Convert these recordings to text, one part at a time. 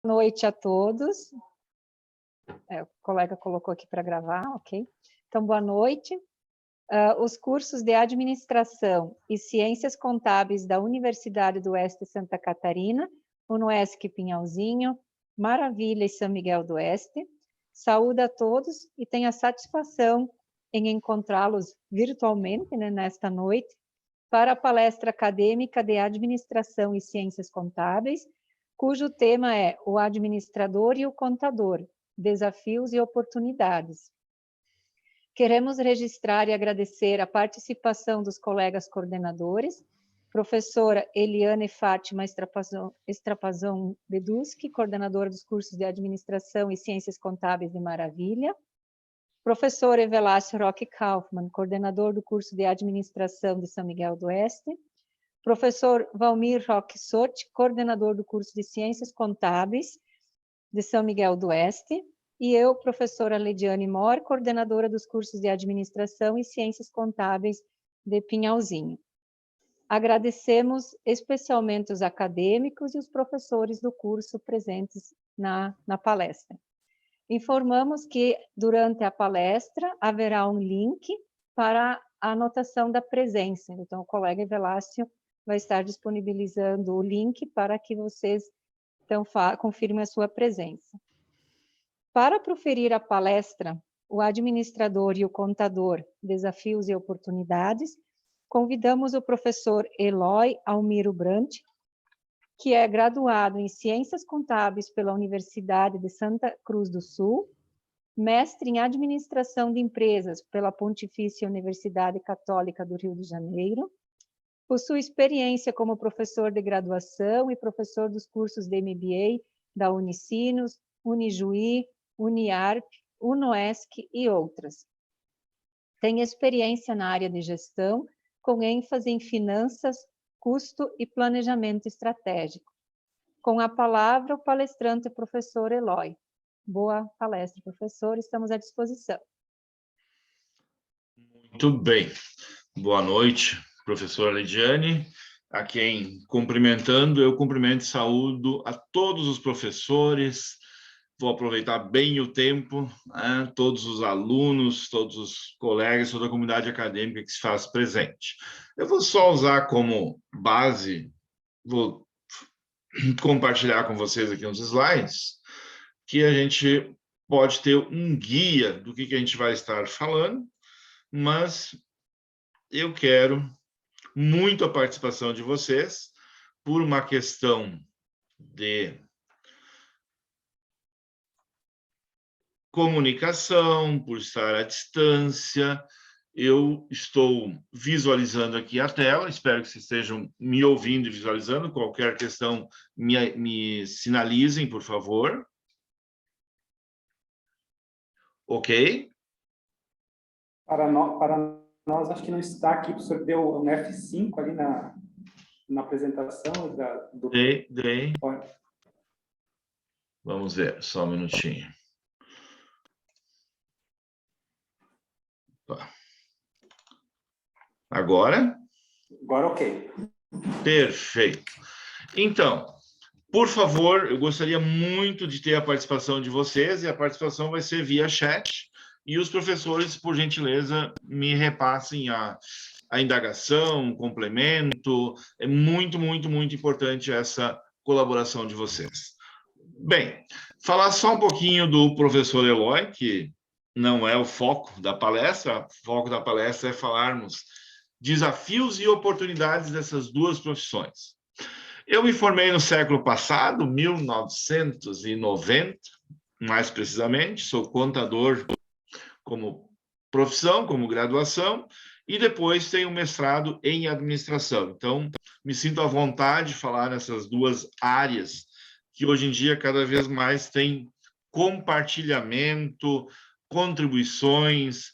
noite a todos. O colega colocou aqui para gravar, ok? Então, boa noite. Os cursos de Administração e Ciências Contábeis da Universidade do Oeste de Santa Catarina, UNOESC Pinhalzinho, Maravilha e São Miguel do Oeste. Saúdo a todos e tenho a satisfação em encontrá-los virtualmente, né, nesta noite, para a palestra acadêmica de Administração e Ciências Contábeis, cujo tema é o administrador e o contador, desafios e oportunidades. Queremos registrar e agradecer a participação dos colegas coordenadores, professora Eliane Fátima Estrapazão Beduschi, coordenadora dos cursos de Administração e Ciências Contábeis de Maravilha, professor Evelácio Roque Kaufmann, coordenador do curso de Administração de São Miguel do Oeste, professor Valmir Roque Sotti, coordenador do curso de Ciências Contábeis de São Miguel do Oeste, e eu, professora Lediane Mor, coordenadora dos cursos de Administração e Ciências Contábeis de Pinhalzinho. Agradecemos especialmente os acadêmicos e os professores do curso presentes na palestra. Informamos que, durante a palestra, haverá um link para a anotação da presença. Então, o colega Evelácio vai estar disponibilizando o link para que vocês então, confirmem a sua presença. Para proferir a palestra, o administrador e o contador, desafios e oportunidades, convidamos o professor Eloy Almiro Brant, que é graduado em Ciências Contábeis pela Universidade de Santa Cruz do Sul, mestre em Administração de Empresas pela Pontifícia Universidade Católica do Rio de Janeiro, possui experiência como professor de graduação e professor dos cursos de MBA da Unicinos, Unijuí, Uniarp, UNOESC e outras. Tem experiência na área de gestão, com ênfase em finanças, custo e planejamento estratégico. Com a palavra, o palestrante professor Eloy. Boa palestra, professor, estamos à disposição. Muito bem. Boa noite, professora Lidiane. A quem cumprimentando, eu cumprimento e saúdo a todos os professores. Vou aproveitar bem o tempo, né? Todos os alunos, todos os colegas, toda a comunidade acadêmica que se faz presente. Eu vou só usar como base, vou compartilhar com vocês aqui uns slides, que a gente pode ter um guia do que a gente vai estar falando, mas eu quero muito a participação de vocês por uma questão de comunicação, por estar à distância. Eu estou visualizando aqui a tela, espero que vocês estejam me ouvindo e visualizando. Qualquer questão, me sinalizem, por favor. Ok? Para nós, acho que não está aqui, o senhor deu um F5 ali na apresentação. Dei. Vamos ver, só um minutinho. Agora? Agora, ok. Perfeito. Então, por favor, eu gostaria muito de ter a participação de vocês, e a participação vai ser via chat, e os professores, por gentileza, me repassem a indagação, o complemento. É muito, muito, muito importante essa colaboração de vocês. Bem, falar só um pouquinho do professor Eloy, que não é o foco da palestra. O foco da palestra é falarmos desafios e oportunidades dessas duas profissões. Eu me formei no século passado, 1990, mais precisamente. Sou contador como profissão, como graduação, e depois tenho mestrado em administração. Então, me sinto à vontade de falar nessas duas áreas que hoje em dia cada vez mais tem compartilhamento, contribuições,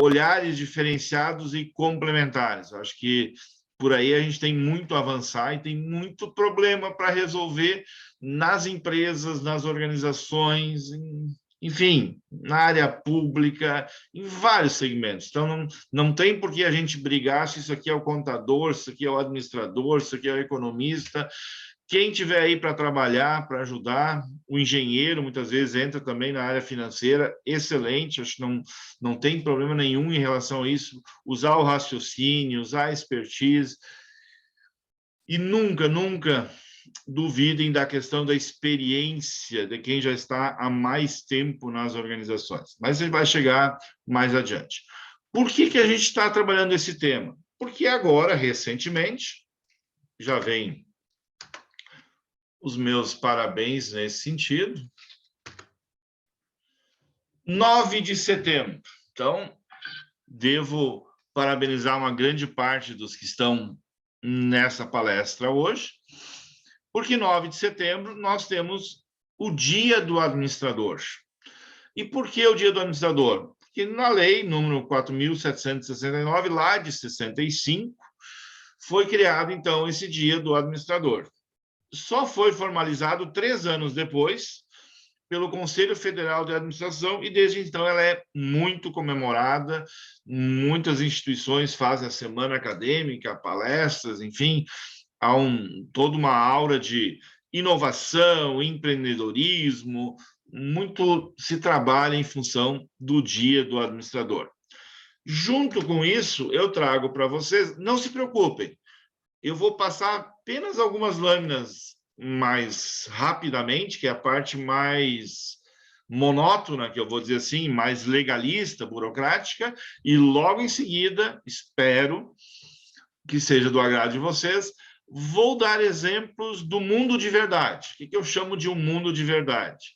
olhares diferenciados e complementares. Eu acho que por aí a gente tem muito a avançar e tem muito problema para resolver nas empresas, nas organizações, enfim, na área pública, em vários segmentos. Então, não tem por que a gente brigar se isso aqui é o contador, se isso aqui é o administrador, se isso aqui é o economista. Quem tiver aí para trabalhar, para ajudar, o engenheiro muitas vezes entra também na área financeira, excelente, acho que não tem problema nenhum em relação a isso, usar o raciocínio, usar a expertise, e nunca duvidem da questão da experiência de quem já está há mais tempo nas organizações, mas ele vai chegar mais adiante. Por que a gente está trabalhando esse tema? Porque agora, recentemente, já vem os meus parabéns nesse sentido. 9 de setembro. Então, devo parabenizar uma grande parte dos que estão nessa palestra hoje, porque 9 de setembro nós temos o Dia do Administrador. E por que o Dia do Administrador? Porque na lei número 4.769, lá de 65, foi criado, então, esse Dia do Administrador. Só foi formalizado 3 anos depois pelo Conselho Federal de Administração e desde então ela é muito comemorada, muitas instituições fazem a semana acadêmica, palestras, enfim, há toda uma aura de inovação, empreendedorismo, muito se trabalha em função do Dia do Administrador. Junto com isso, eu trago para vocês, não se preocupem, eu vou passar apenas algumas lâminas mais rapidamente, que é a parte mais monótona, que eu vou dizer assim, mais legalista, burocrática, e logo em seguida, espero que seja do agrado de vocês, vou dar exemplos do mundo de verdade. O que eu chamo de um mundo de verdade?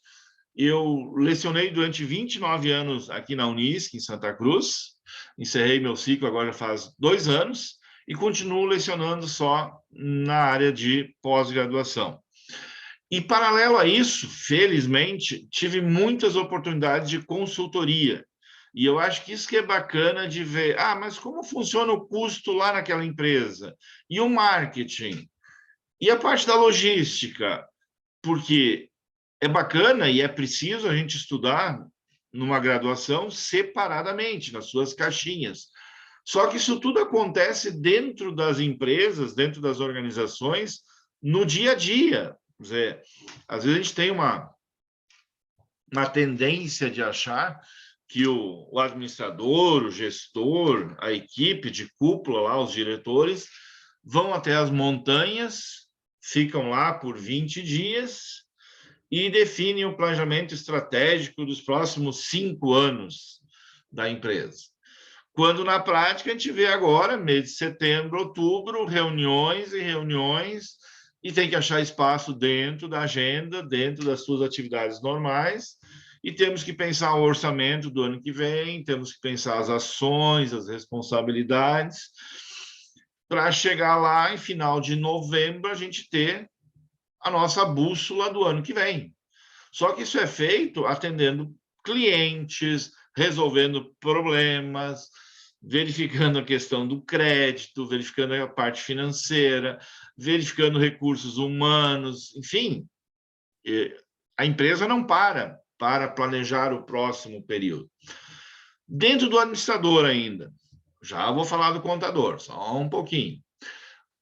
Eu lecionei durante 29 anos aqui na Unisc, em Santa Cruz, encerrei meu ciclo agora faz 2 anos, e continuo lecionando só na área de pós-graduação. E, paralelo a isso, felizmente, tive muitas oportunidades de consultoria. E eu acho que isso que é bacana de ver, mas como funciona o custo lá naquela empresa? E o marketing? E a parte da logística? Porque é bacana e é preciso a gente estudar numa graduação separadamente, nas suas caixinhas. Só que isso tudo acontece dentro das empresas, dentro das organizações, no dia a dia. Quer dizer, às vezes a gente tem uma tendência de achar que o administrador, o gestor, a equipe de cúpula, lá, os diretores, vão até as montanhas, ficam lá por 20 dias e definem o planejamento estratégico dos próximos 5 anos da empresa. Quando, na prática, a gente vê agora, mês de setembro, outubro, reuniões e reuniões, e tem que achar espaço dentro da agenda, dentro das suas atividades normais, e temos que pensar o orçamento do ano que vem, temos que pensar as ações, as responsabilidades, para chegar lá, em final de novembro, a gente ter a nossa bússola do ano que vem. Só que isso é feito atendendo clientes, resolvendo problemas, verificando a questão do crédito, verificando a parte financeira, verificando recursos humanos, enfim, a empresa não para planejar o próximo período. Dentro do administrador ainda, já vou falar do contador, só um pouquinho.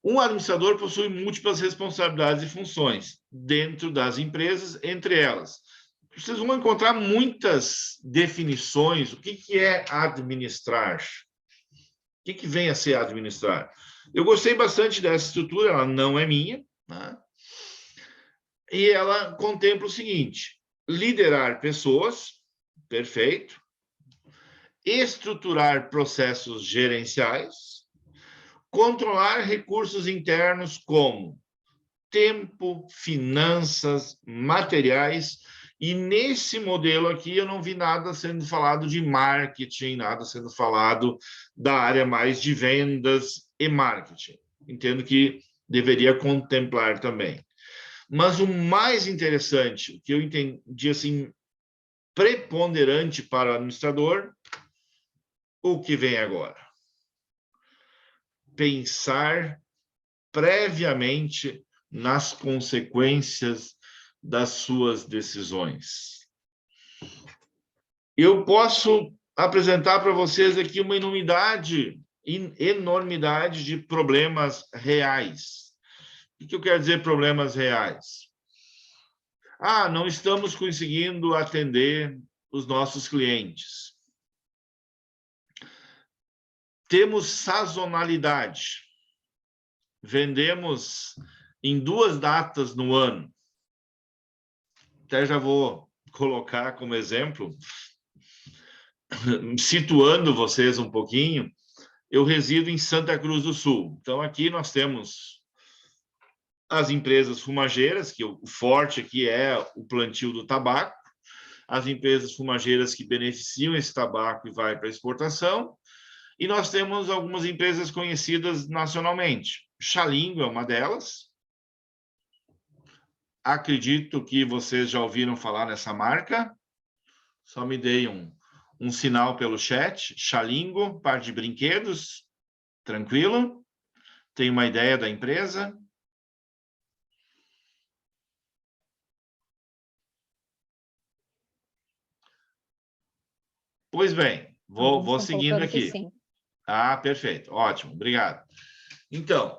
Um administrador possui múltiplas responsabilidades e funções dentro das empresas, entre elas. Vocês vão encontrar muitas definições. O que é administrar? O que vem a ser administrar? Eu gostei bastante dessa estrutura, ela não é minha, né? E ela contempla o seguinte: liderar pessoas, perfeito, estruturar processos gerenciais, controlar recursos internos como tempo, finanças, materiais, e nesse modelo aqui eu não vi nada sendo falado de marketing, nada sendo falado da área mais de vendas e marketing. Entendo que deveria contemplar também. Mas o mais interessante, o que eu entendi assim, preponderante para o administrador, o que vem agora? Pensar previamente nas consequências das suas decisões. Eu posso apresentar para vocês aqui uma enormidade de problemas reais. O que eu quero dizer problemas reais? Ah, não estamos conseguindo atender os nossos clientes. Temos sazonalidade. Vendemos em 2 datas no ano. Até já vou colocar como exemplo, situando vocês um pouquinho, eu resido em Santa Cruz do Sul. Então, aqui nós temos as empresas fumageiras, que o forte aqui é o plantio do tabaco, as empresas fumageiras que beneficiam esse tabaco e vai para exportação, e nós temos algumas empresas conhecidas nacionalmente. Xalingo é uma delas. Acredito que vocês já ouviram falar nessa marca. Só me deem um sinal pelo chat. Xalingo, parte de brinquedos. Tranquilo? Tem uma ideia da empresa? Pois bem, vou seguindo aqui. Sim. Ah, perfeito. Ótimo, obrigado. Então,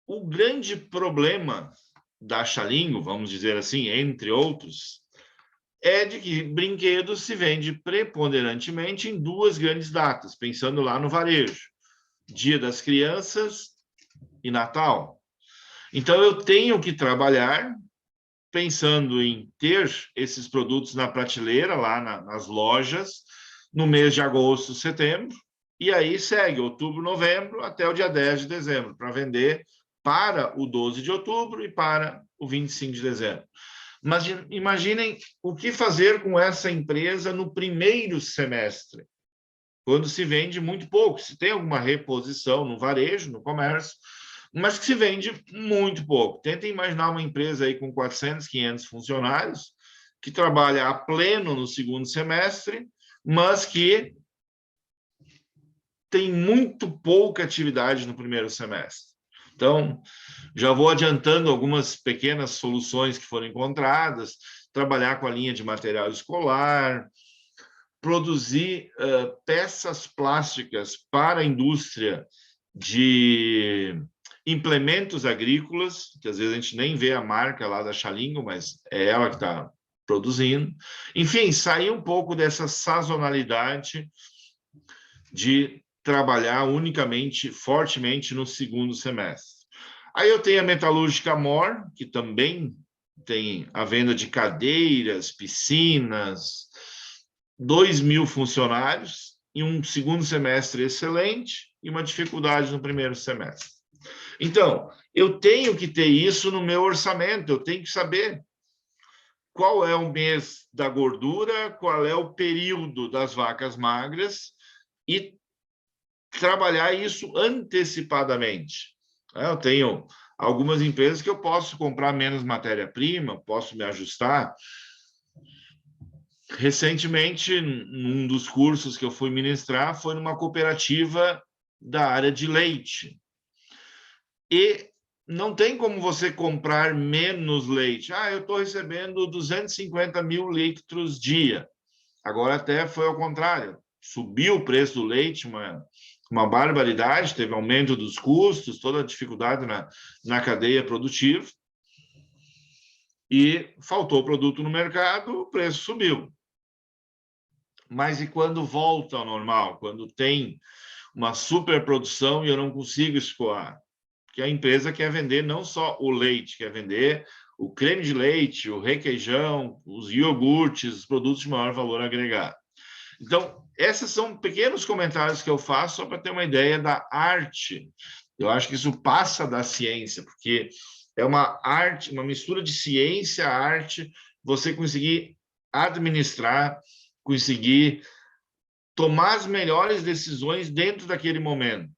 o grande problema da Xalingo, vamos dizer assim, entre outros, é de que brinquedos se vende preponderantemente em 2 grandes datas, pensando lá no varejo. Dia das Crianças e Natal. Então, eu tenho que trabalhar pensando em ter esses produtos na prateleira, lá nas lojas, no mês de agosto, setembro, e aí segue outubro, novembro, até o dia 10 de dezembro, para vender para o 12 de outubro e para o 25 de dezembro. Mas imaginem o que fazer com essa empresa no primeiro semestre, quando se vende muito pouco. Se tem alguma reposição no varejo, no comércio, mas que se vende muito pouco. Tentem imaginar uma empresa aí com 400, 500 funcionários, que trabalha a pleno no segundo semestre, mas que tem muito pouca atividade no primeiro semestre. Então, já vou adiantando algumas pequenas soluções que foram encontradas, trabalhar com a linha de material escolar, produzir peças plásticas para a indústria de implementos agrícolas, que às vezes a gente nem vê a marca lá da Xalingo, mas é ela que está produzindo. Enfim, sair um pouco dessa sazonalidade de trabalhar unicamente, fortemente no segundo semestre. Aí eu tenho a Metalúrgica Mor, que também tem a venda de cadeiras, piscinas, 2.000 funcionários, e um segundo semestre excelente e uma dificuldade no primeiro semestre. Então, eu tenho que ter isso no meu orçamento, eu tenho que saber qual é o mês da gordura, qual é o período das vacas magras e trabalhar isso antecipadamente. Eu tenho algumas empresas que eu posso comprar menos matéria-prima, posso me ajustar. Recentemente, num dos cursos que eu fui ministrar, foi numa cooperativa da área de leite. E não tem como você comprar menos leite. Ah, eu estou recebendo 250 mil litros dia. Agora até foi ao contrário. Subiu o preço do leite, uma barbaridade, teve aumento dos custos, toda a dificuldade na cadeia produtiva. E faltou produto no mercado, o preço subiu. Mas e quando volta ao normal? Quando tem uma superprodução e eu não consigo escoar? Porque a empresa quer vender não só o leite, quer vender o creme de leite, o requeijão, os iogurtes, os produtos de maior valor agregado. Então, esses são pequenos comentários que eu faço só para ter uma ideia da arte. Eu acho que isso passa da ciência, porque é uma arte, uma mistura de ciência, arte, você conseguir administrar, conseguir tomar as melhores decisões dentro daquele momento.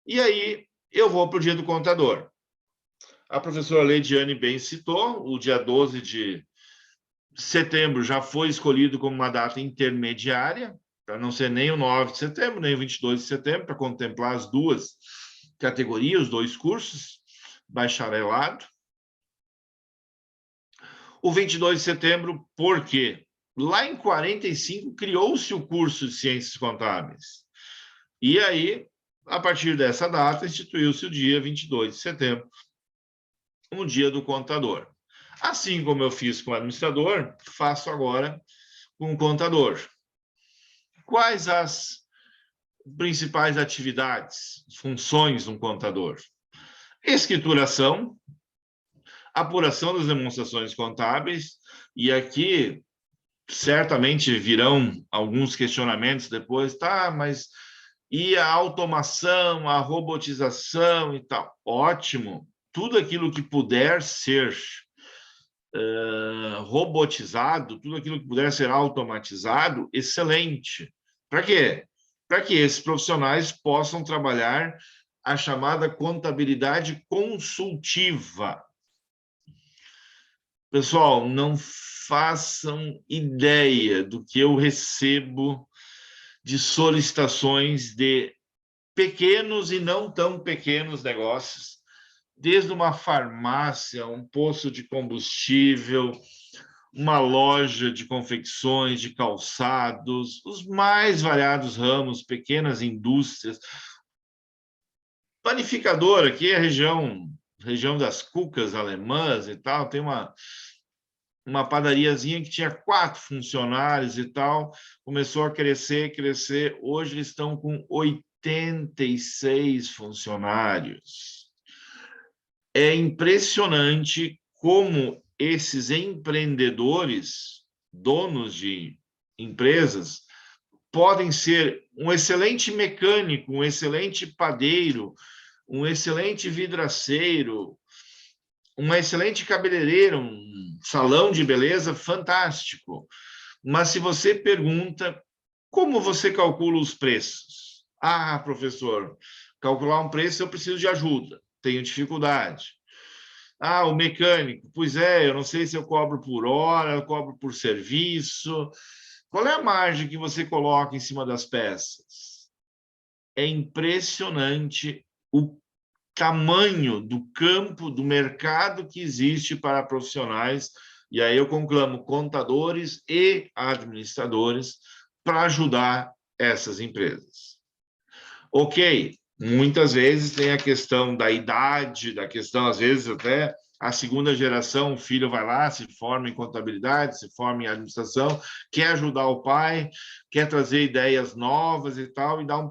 E aí, eu vou para o dia do contador. A professora Leidiane bem citou, o dia 12 de setembro já foi escolhido como uma data intermediária, para não ser nem o 9 de setembro, nem o 22 de setembro, para contemplar as 2 categorias, os 2 cursos, bacharelado. O 22 de setembro, por quê? Lá em 45, criou-se o curso de Ciências Contábeis. E aí, a partir dessa data, instituiu-se o dia 22 de setembro, o dia do contador. Assim como eu fiz com o administrador, faço agora com o contador. Quais as principais atividades, funções de um contador? Escrituração, apuração das demonstrações contábeis, e aqui certamente virão alguns questionamentos depois, tá, mas e a automação, a robotização e tal? Ótimo, tudo aquilo que puder ser robotizado, tudo aquilo que puder ser automatizado, excelente. Para quê? Para que esses profissionais possam trabalhar a chamada contabilidade consultiva. Pessoal, não façam ideia do que eu recebo de solicitações de pequenos e não tão pequenos negócios, desde uma farmácia, um posto de combustível, uma loja de confecções, de calçados, os mais variados ramos, pequenas indústrias. Panificador, aqui é a região das cucas alemãs e tal, tem uma padariazinha que tinha 4 funcionários e tal, começou a crescer, hoje eles estão com 86 funcionários. É impressionante como esses empreendedores, donos de empresas, podem ser um excelente mecânico, um excelente padeiro, um excelente vidraceiro, uma excelente cabeleireira, um salão de beleza fantástico. Mas se você pergunta como você calcula os preços? Ah, professor, calcular um preço eu preciso de ajuda, tenho dificuldade. Ah, o mecânico, pois é, eu não sei se eu cobro por hora, eu cobro por serviço. Qual é a margem que você coloca em cima das peças? É impressionante o tamanho do campo, do mercado que existe para profissionais, e aí eu conclamo contadores e administradores para ajudar essas empresas. Ok, muitas vezes tem a questão da idade, da questão, às vezes, até a segunda geração, o filho vai lá, se forma em contabilidade, se forma em administração, quer ajudar o pai, quer trazer ideias novas e tal, e dá um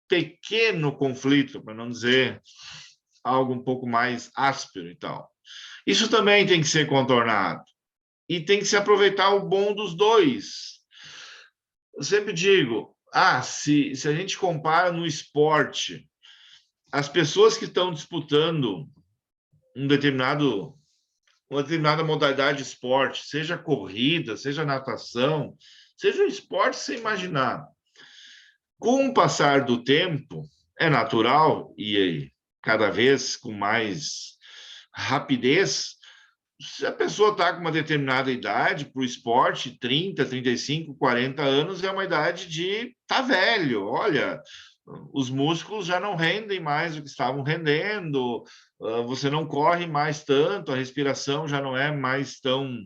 pequeno conflito, para não dizer algo um pouco mais áspero e tal. Isso também tem que ser contornado. E tem que se aproveitar o bom dos dois. Eu sempre digo, se a gente compara no esporte, as pessoas que estão disputando uma determinada modalidade de esporte, seja corrida, seja natação, seja um esporte sem imaginar. Com o passar do tempo, é natural, e cada vez com mais rapidez, se a pessoa está com uma determinada idade para o esporte, 30, 35, 40 anos, é uma idade de tá velho. Olha, os músculos já não rendem mais o que estavam rendendo, você não corre mais tanto, a respiração já não é mais tão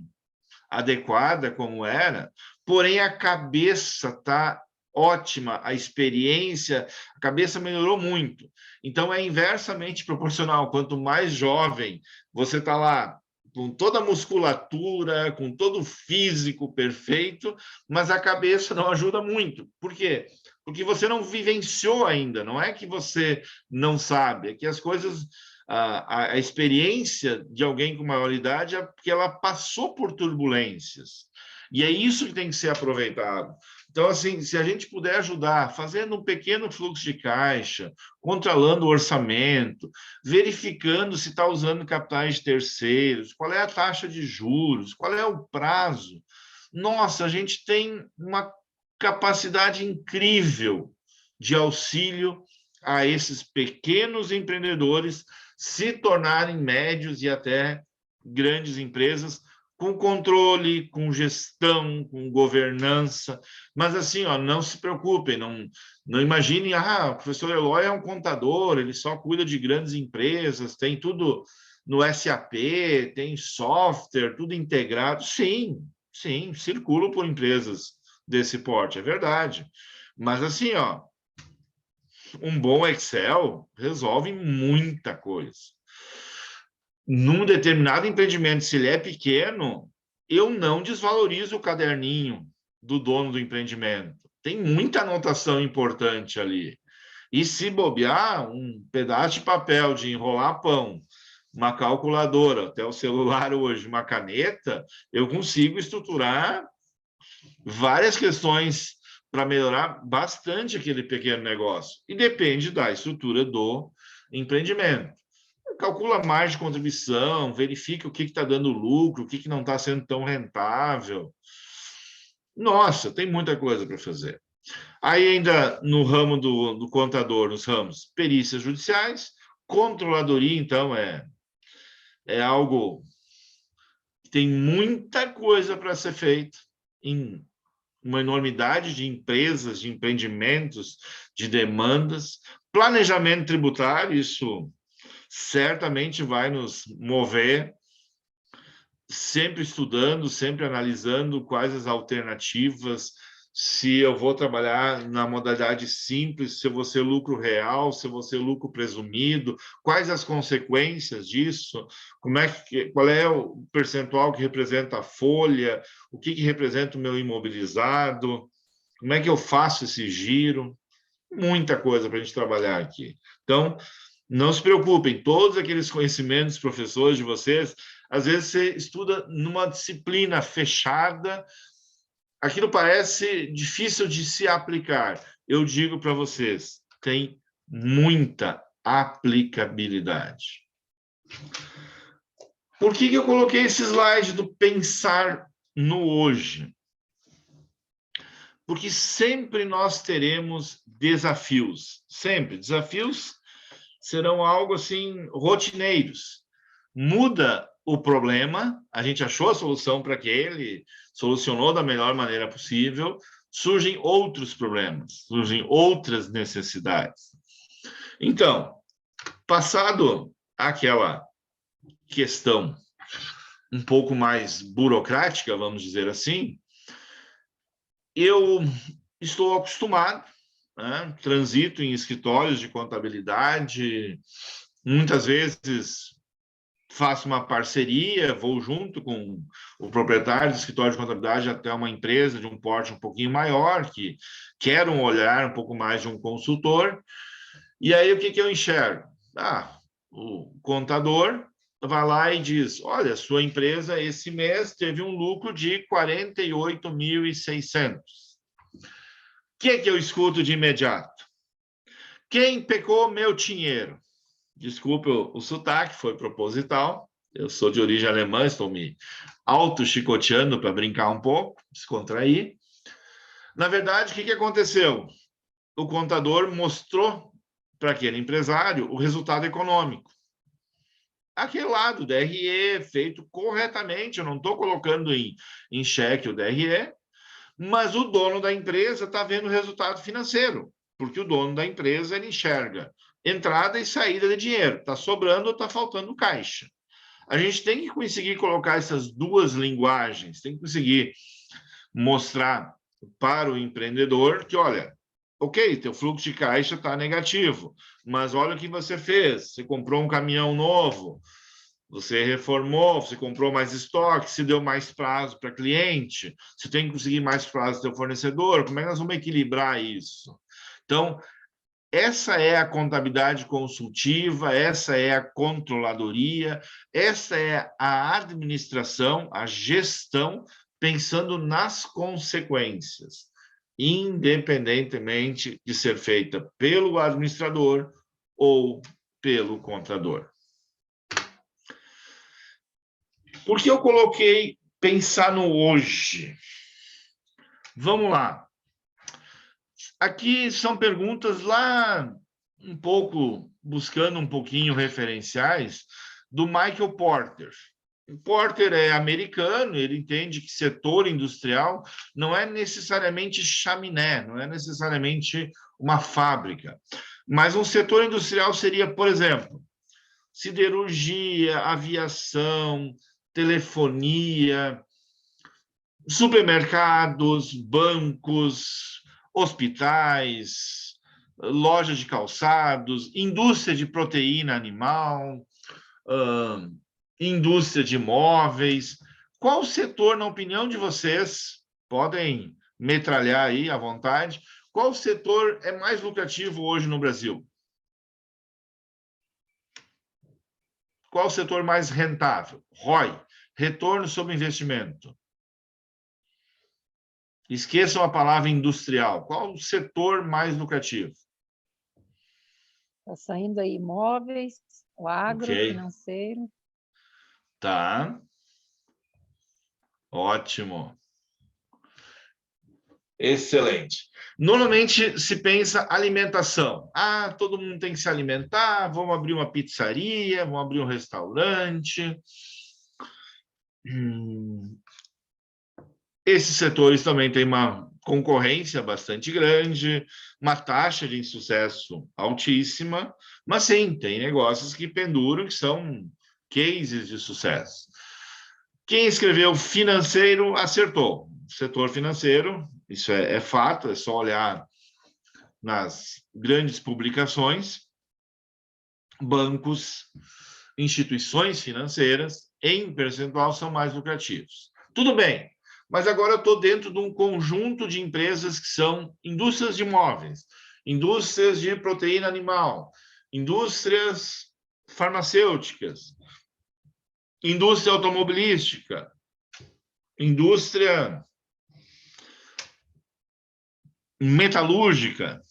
adequada como era, porém a cabeça está ótima, a experiência, a cabeça melhorou muito. Então, é inversamente proporcional. Quanto mais jovem você está lá, com toda a musculatura, com todo o físico perfeito, mas a cabeça não ajuda muito. Por quê? Porque você não vivenciou ainda, não é que você não sabe, é que as coisas... A experiência de alguém com maioridade é porque ela passou por turbulências. E é isso que tem que ser aproveitado. Então, assim, se a gente puder ajudar, fazendo um pequeno fluxo de caixa, controlando o orçamento, verificando se está usando capitais de terceiros, qual é a taxa de juros, qual é o prazo. Nossa, a gente tem uma capacidade incrível de auxílio a esses pequenos empreendedores se tornarem médios e até grandes empresas com controle, com gestão, com governança. Mas assim, não se preocupem, não imaginem, o professor Eloy é um contador, ele só cuida de grandes empresas, tem tudo no SAP, tem software, tudo integrado. Sim, circulo por empresas desse porte, é verdade. Mas assim, um bom Excel resolve muita coisa. Num determinado empreendimento, se ele é pequeno, eu não desvalorizo o caderninho do dono do empreendimento. Tem muita anotação importante ali. E se bobear, um pedaço de papel de enrolar pão, uma calculadora, até o celular hoje, uma caneta, eu consigo estruturar várias questões para melhorar bastante aquele pequeno negócio. E depende da estrutura do empreendimento. Calcula a margem de contribuição, verifica o que está dando lucro, o que não está sendo tão rentável. Nossa, tem muita coisa para fazer. Aí ainda no ramo do contador, nos ramos perícias judiciais, controladoria, então, é algo que tem muita coisa para ser feito em uma enormidade de empresas, de empreendimentos, de demandas. Planejamento tributário, isso certamente vai nos mover, sempre estudando, sempre analisando quais as alternativas, se eu vou trabalhar na modalidade simples, se eu vou ser lucro real, se eu vou ser lucro presumido, quais as consequências disso, qual é o percentual que representa a folha, o que representa o meu imobilizado, como é que eu faço esse giro, muita coisa para a gente trabalhar aqui. Então, não se preocupem, todos aqueles conhecimentos, professores de vocês, às vezes você estuda numa disciplina fechada, aquilo parece difícil de se aplicar. Eu digo para vocês, tem muita aplicabilidade. Por que eu coloquei esse slide do pensar no hoje? Porque sempre nós teremos desafios, sempre. Desafios serão algo assim rotineiros. Muda o problema, a gente achou a solução para aquele, solucionou da melhor maneira possível, surgem outros problemas, surgem outras necessidades. Então, passado aquela questão um pouco mais burocrática, vamos dizer assim, eu estou acostumado, né? Transito em escritórios de contabilidade, muitas vezes faço uma parceria, vou junto com o proprietário do escritório de contabilidade até uma empresa de um porte um pouquinho maior, que quer um olhar um pouco mais de um consultor. E aí, o que eu enxergo? O contador vai lá e diz, olha, sua empresa esse mês teve um lucro de 48.600. O que eu escuto de imediato? Quem pecou meu dinheiro? Desculpe o sotaque, foi proposital. Eu sou de origem alemã, estou me auto-chicoteando para brincar um pouco, descontrair. Na verdade, o que aconteceu? O contador mostrou para aquele empresário o resultado econômico. Aquele lá do DRE, feito corretamente, eu não estou colocando em xeque o DRE, mas o dono da empresa está vendo o resultado financeiro, porque o dono da empresa ele enxerga entrada e saída de dinheiro, está sobrando ou está faltando caixa. A gente tem que conseguir colocar essas duas linguagens, tem que conseguir mostrar para o empreendedor que, olha, ok, teu fluxo de caixa está negativo, mas olha o que você fez, você comprou um caminhão novo, você reformou, você comprou mais estoque, se deu mais prazo para cliente, você tem que conseguir mais prazo do seu fornecedor, como é que nós vamos equilibrar isso? Então, essa é a contabilidade consultiva, essa é a controladoria, essa é a administração, a gestão, pensando nas consequências, independentemente de ser feita pelo administrador ou pelo contador. Por que eu coloquei pensar no hoje? Vamos lá. Aqui são perguntas lá, um pouco, buscando um pouquinho referenciais, do Michael Porter. O Porter é americano, ele entende que setor industrial não é necessariamente chaminé, não é necessariamente uma fábrica, mas um setor industrial seria, por exemplo, siderurgia, aviação, telefonia, supermercados, bancos, hospitais, loja de calçados, indústria de proteína animal, indústria de móveis. Qual setor, na opinião de vocês, podem metralhar aí à vontade, qual setor é mais lucrativo hoje no Brasil? Qual o setor mais rentável? ROI, retorno sobre investimento. Esqueçam a palavra industrial. Qual o setor mais lucrativo? Está saindo aí imóveis, o agro, financeiro. Tá. Ótimo. Excelente. Normalmente se pensa alimentação. Ah, todo mundo tem que se alimentar, vamos abrir uma pizzaria, vamos abrir um restaurante. Esses setores também têm uma concorrência bastante grande, uma taxa de insucesso altíssima, mas sim, tem negócios que penduram, que são cases de sucesso. Quem escreveu financeiro acertou. Setor financeiro, isso é fato, é só olhar nas grandes publicações, bancos, instituições financeiras, em percentual, são mais lucrativos. Tudo bem, mas agora eu estou dentro de um conjunto de empresas que são indústrias de imóveis, indústrias de proteína animal, indústrias farmacêuticas, indústria automobilística, indústria metalúrgica.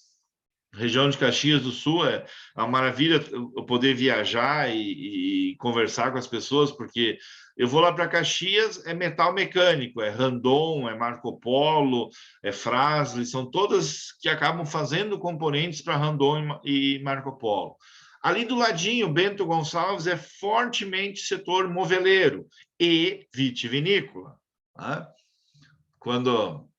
Região de Caxias do Sul é uma maravilha eu poder viajar e conversar com as pessoas, porque eu vou lá para Caxias, é metal mecânico, é Randon, é Marco Polo, é Fras-le, são todas que acabam fazendo componentes para Randon e Marco Polo. Ali do ladinho, Bento Gonçalves é fortemente setor moveleiro e vitivinícola. Né? Quando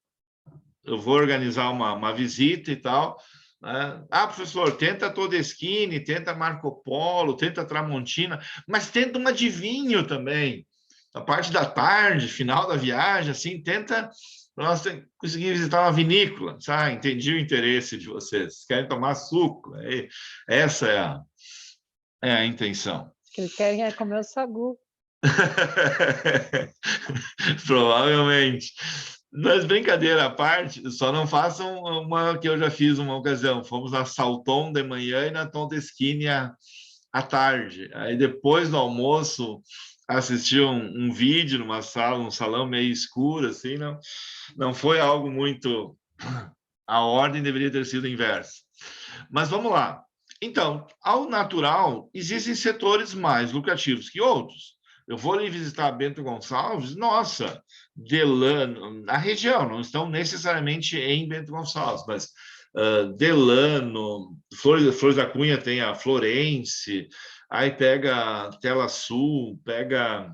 eu vou organizar uma visita e tal, né? Ah, professor, tenta Todeschini, tenta Marco Polo, tenta Tramontina, mas tenta uma de vinho também. A parte da tarde, final da viagem, assim, tenta nós conseguir visitar uma vinícola, sabe? Entendi o interesse de vocês. Querem tomar suco. Essa é a intenção. Que eles querem é comer o sagu. Provavelmente. Mas brincadeira à parte, só não façam uma que eu já fiz uma ocasião. Fomos na Salton de manhã e na Todeschini à tarde. Aí depois do almoço assisti um vídeo numa sala, um salão meio escuro, assim, não foi algo muito... A ordem deveria ter sido inversa. Mas vamos lá. Então, ao natural, existem setores mais lucrativos que outros. Eu vou ali visitar Bento Gonçalves, nossa, Delano, na região, não estão necessariamente em Bento Gonçalves, mas Delano, Flores da Cunha tem a Florence, aí pega Tela Sul, pega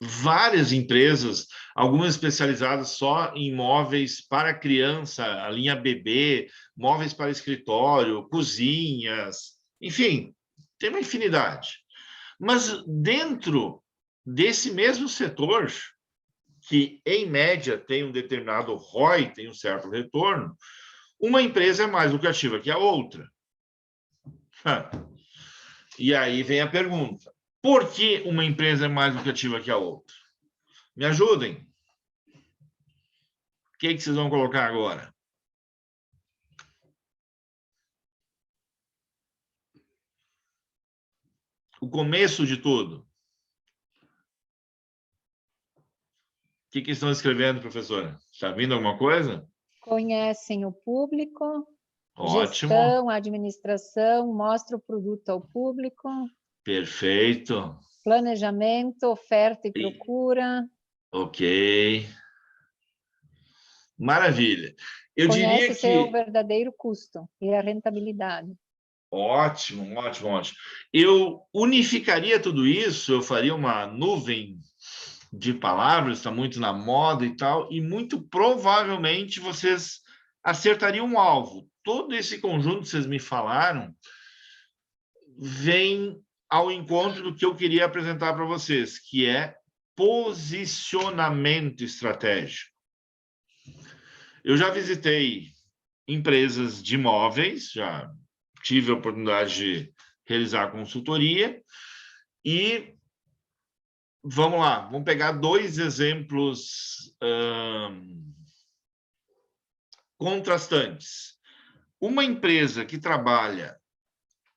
várias empresas, algumas especializadas só em móveis para criança, a linha bebê, móveis para escritório, cozinhas, enfim, tem uma infinidade. Mas dentro desse mesmo setor, que em média tem um determinado ROI, tem um certo retorno, uma empresa é mais lucrativa que a outra. E aí vem a pergunta: por que uma empresa é mais lucrativa que a outra? Me ajudem. O que vocês vão colocar agora? O começo de tudo. O que estão escrevendo, professora? Está vindo alguma coisa? Conhecem o público, Ótimo. gestão, administração, mostra o produto ao público. Perfeito. Planejamento, oferta e procura. Ok. Maravilha. Eu diria que... seu verdadeiro custo e a rentabilidade. Ótimo, ótimo, ótimo. Eu unificaria tudo isso, eu faria uma nuvem de palavras, está muito na moda e tal, e muito provavelmente vocês acertariam um alvo. Todo esse conjunto que vocês me falaram vem ao encontro do que eu queria apresentar para vocês, que é posicionamento estratégico. Eu já visitei empresas de imóveis, já tive a oportunidade de realizar consultoria, e vamos lá, vamos pegar 2 exemplos contrastantes. Uma empresa que trabalha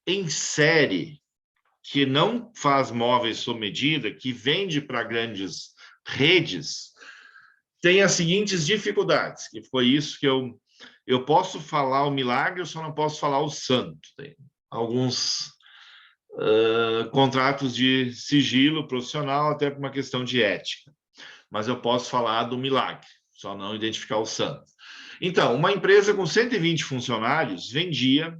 em série, que não faz móveis sob medida, que vende para grandes redes, tem as seguintes dificuldades, que foi isso que eu posso falar o milagre, eu só não posso falar o santo. Tem alguns contratos de sigilo profissional, até por uma questão de ética. Mas eu posso falar do milagre, só não identificar o santo. Então, uma empresa com 120 funcionários vendia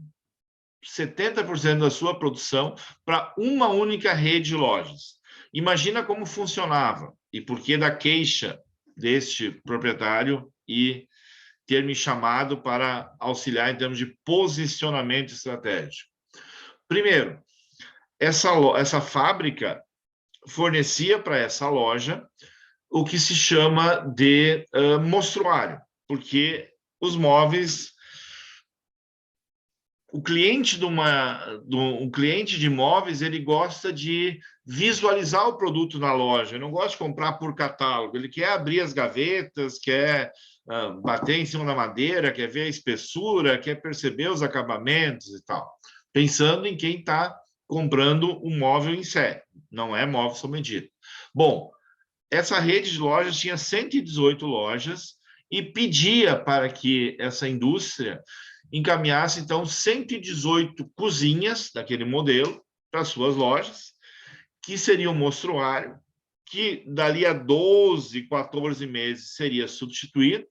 70% da sua produção para uma única rede de lojas. Imagina como funcionava e por que da queixa deste proprietário e ter me chamado para auxiliar em termos de posicionamento estratégico. Primeiro, essa fábrica fornecia para essa loja o que se chama de mostruário, porque os móveis, o cliente de imóveis, ele gosta de visualizar o produto na loja, ele não gosta de comprar por catálogo, ele quer abrir as gavetas, quer bater em cima da madeira, quer ver a espessura, quer perceber os acabamentos e tal, pensando em quem está comprando um móvel em série, não é móvel sob medida. Bom, essa rede de lojas tinha 118 lojas e pedia para que essa indústria encaminhasse, então, 118 cozinhas daquele modelo para suas lojas, que seria um mostruário, que dali a 12, 14 meses seria substituído,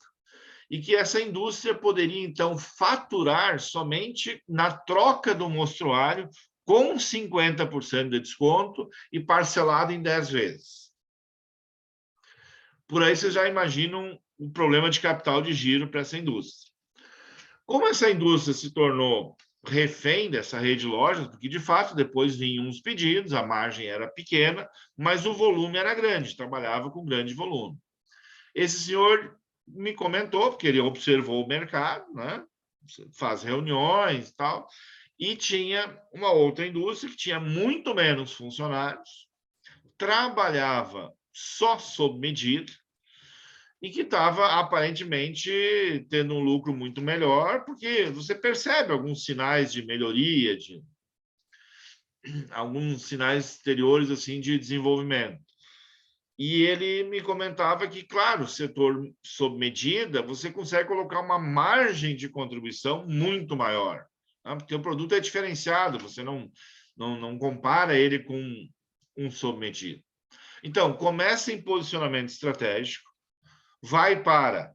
e que essa indústria poderia, então, faturar somente na troca do mostruário com 50% de desconto e parcelado em 10 vezes. Por aí vocês já imaginam o problema de capital de giro para essa indústria. Como essa indústria se tornou refém dessa rede de lojas, porque, de fato, depois vinham os pedidos, a margem era pequena, mas o volume era grande, trabalhava com grande volume. Esse senhor me comentou, porque ele observou o mercado, né? Faz reuniões e tal, e tinha uma outra indústria que tinha muito menos funcionários, trabalhava só sob medida, e que estava, aparentemente, tendo um lucro muito melhor, porque você percebe alguns sinais de melhoria, alguns sinais exteriores assim, de desenvolvimento. E ele me comentava que, claro, o setor sob medida, você consegue colocar uma margem de contribuição muito maior, né? Porque o produto é diferenciado, você não compara ele com um sob medida. Então, começa em posicionamento estratégico, vai para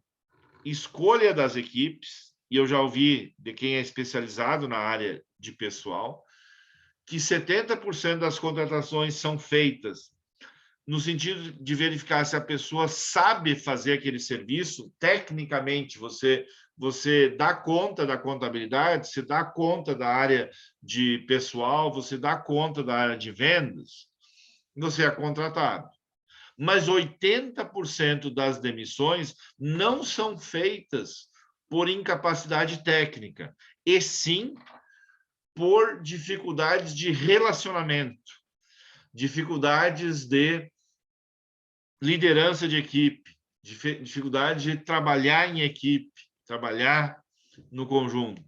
escolha das equipes, e eu já ouvi de quem é especializado na área de pessoal, que 70% das contratações são feitas no sentido de verificar se a pessoa sabe fazer aquele serviço, tecnicamente você dá conta da contabilidade, você dá conta da área de pessoal, você dá conta da área de vendas, você é contratado. Mas 80% das demissões não são feitas por incapacidade técnica, e sim por dificuldades de relacionamento, dificuldades de liderança de equipe, dificuldade de trabalhar em equipe, trabalhar no conjunto.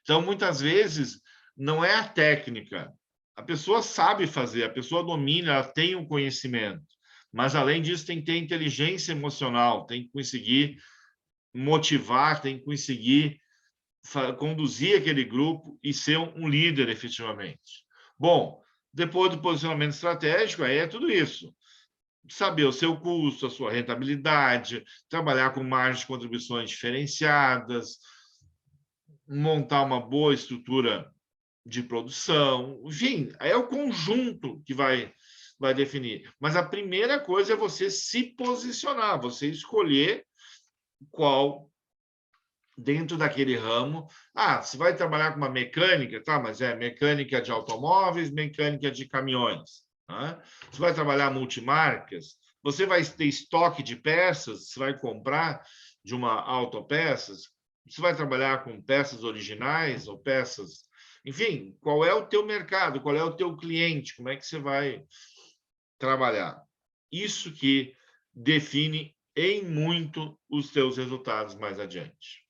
Então, muitas vezes, não é a técnica. A pessoa sabe fazer, a pessoa domina, ela tem o conhecimento. Mas, além disso, tem que ter inteligência emocional, tem que conseguir motivar, tem que conseguir conduzir aquele grupo e ser um líder, efetivamente. Bom, depois do posicionamento estratégico, aí é tudo isso. Saber o seu custo, a sua rentabilidade, trabalhar com margens de contribuições diferenciadas, montar uma boa estrutura de produção, enfim, é o conjunto que vai definir. Mas a primeira coisa é você se posicionar, você escolher qual, dentro daquele ramo, você vai trabalhar com uma mecânica, tá? Mas é mecânica de automóveis, mecânica de caminhões, né? Você vai trabalhar multimarcas, você vai ter estoque de peças, você vai comprar de uma autopeças, Você vai trabalhar com peças originais ou peças... Enfim, qual é o teu mercado? Qual é o teu cliente? Como é que você vai trabalhar? Isso que define em muito os teus resultados mais adiante.